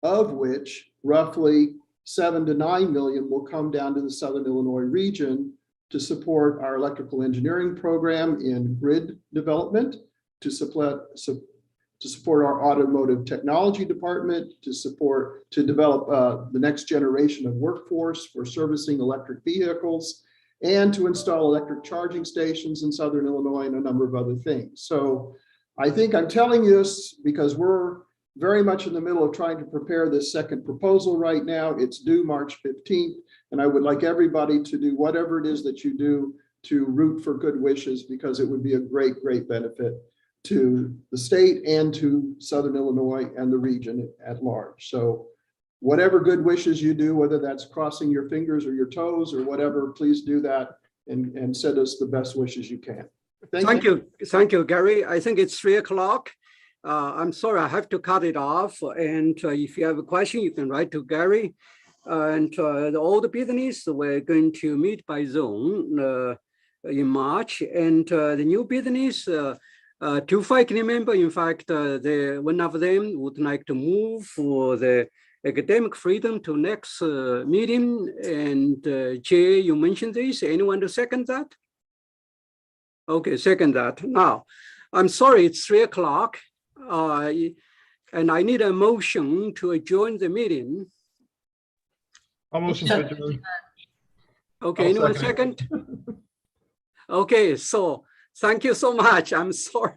of which roughly 7 to 9 million will come down to the Southern Illinois region to support our electrical engineering program in grid development, to support our automotive technology department, to develop the next generation of workforce for servicing electric vehicles, and to install electric charging stations in Southern Illinois and a number of other things. So I think I'm telling you this because we're very much in the middle of trying to prepare this second proposal right now. It's due March 15th, and I would like everybody to do whatever it is that you do to root for good wishes, because it would be a great, great benefit to the state and to Southern Illinois and the region at large. So whatever good wishes you do, whether that's crossing your fingers or your toes or whatever, please do that and send us the best wishes you can. Thank you. Thank you, Gary. I think it's 3 o'clock. I'm sorry, I have to cut it off. And if you have a question, you can write to Gary. And the old business, we're going to meet by Zoom in March. And the new business, 2 faculty members, in fact, one of them would like to move for the academic freedom to next meeting. And Jay, you mentioned this. Anyone to second that? Okay, second that. Now, I'm sorry, it's 3 o'clock. And I need a motion to adjourn the meeting. I'll motion to adjourn. Okay, I'll anyone second second? Okay, so thank you so much. I'm sorry.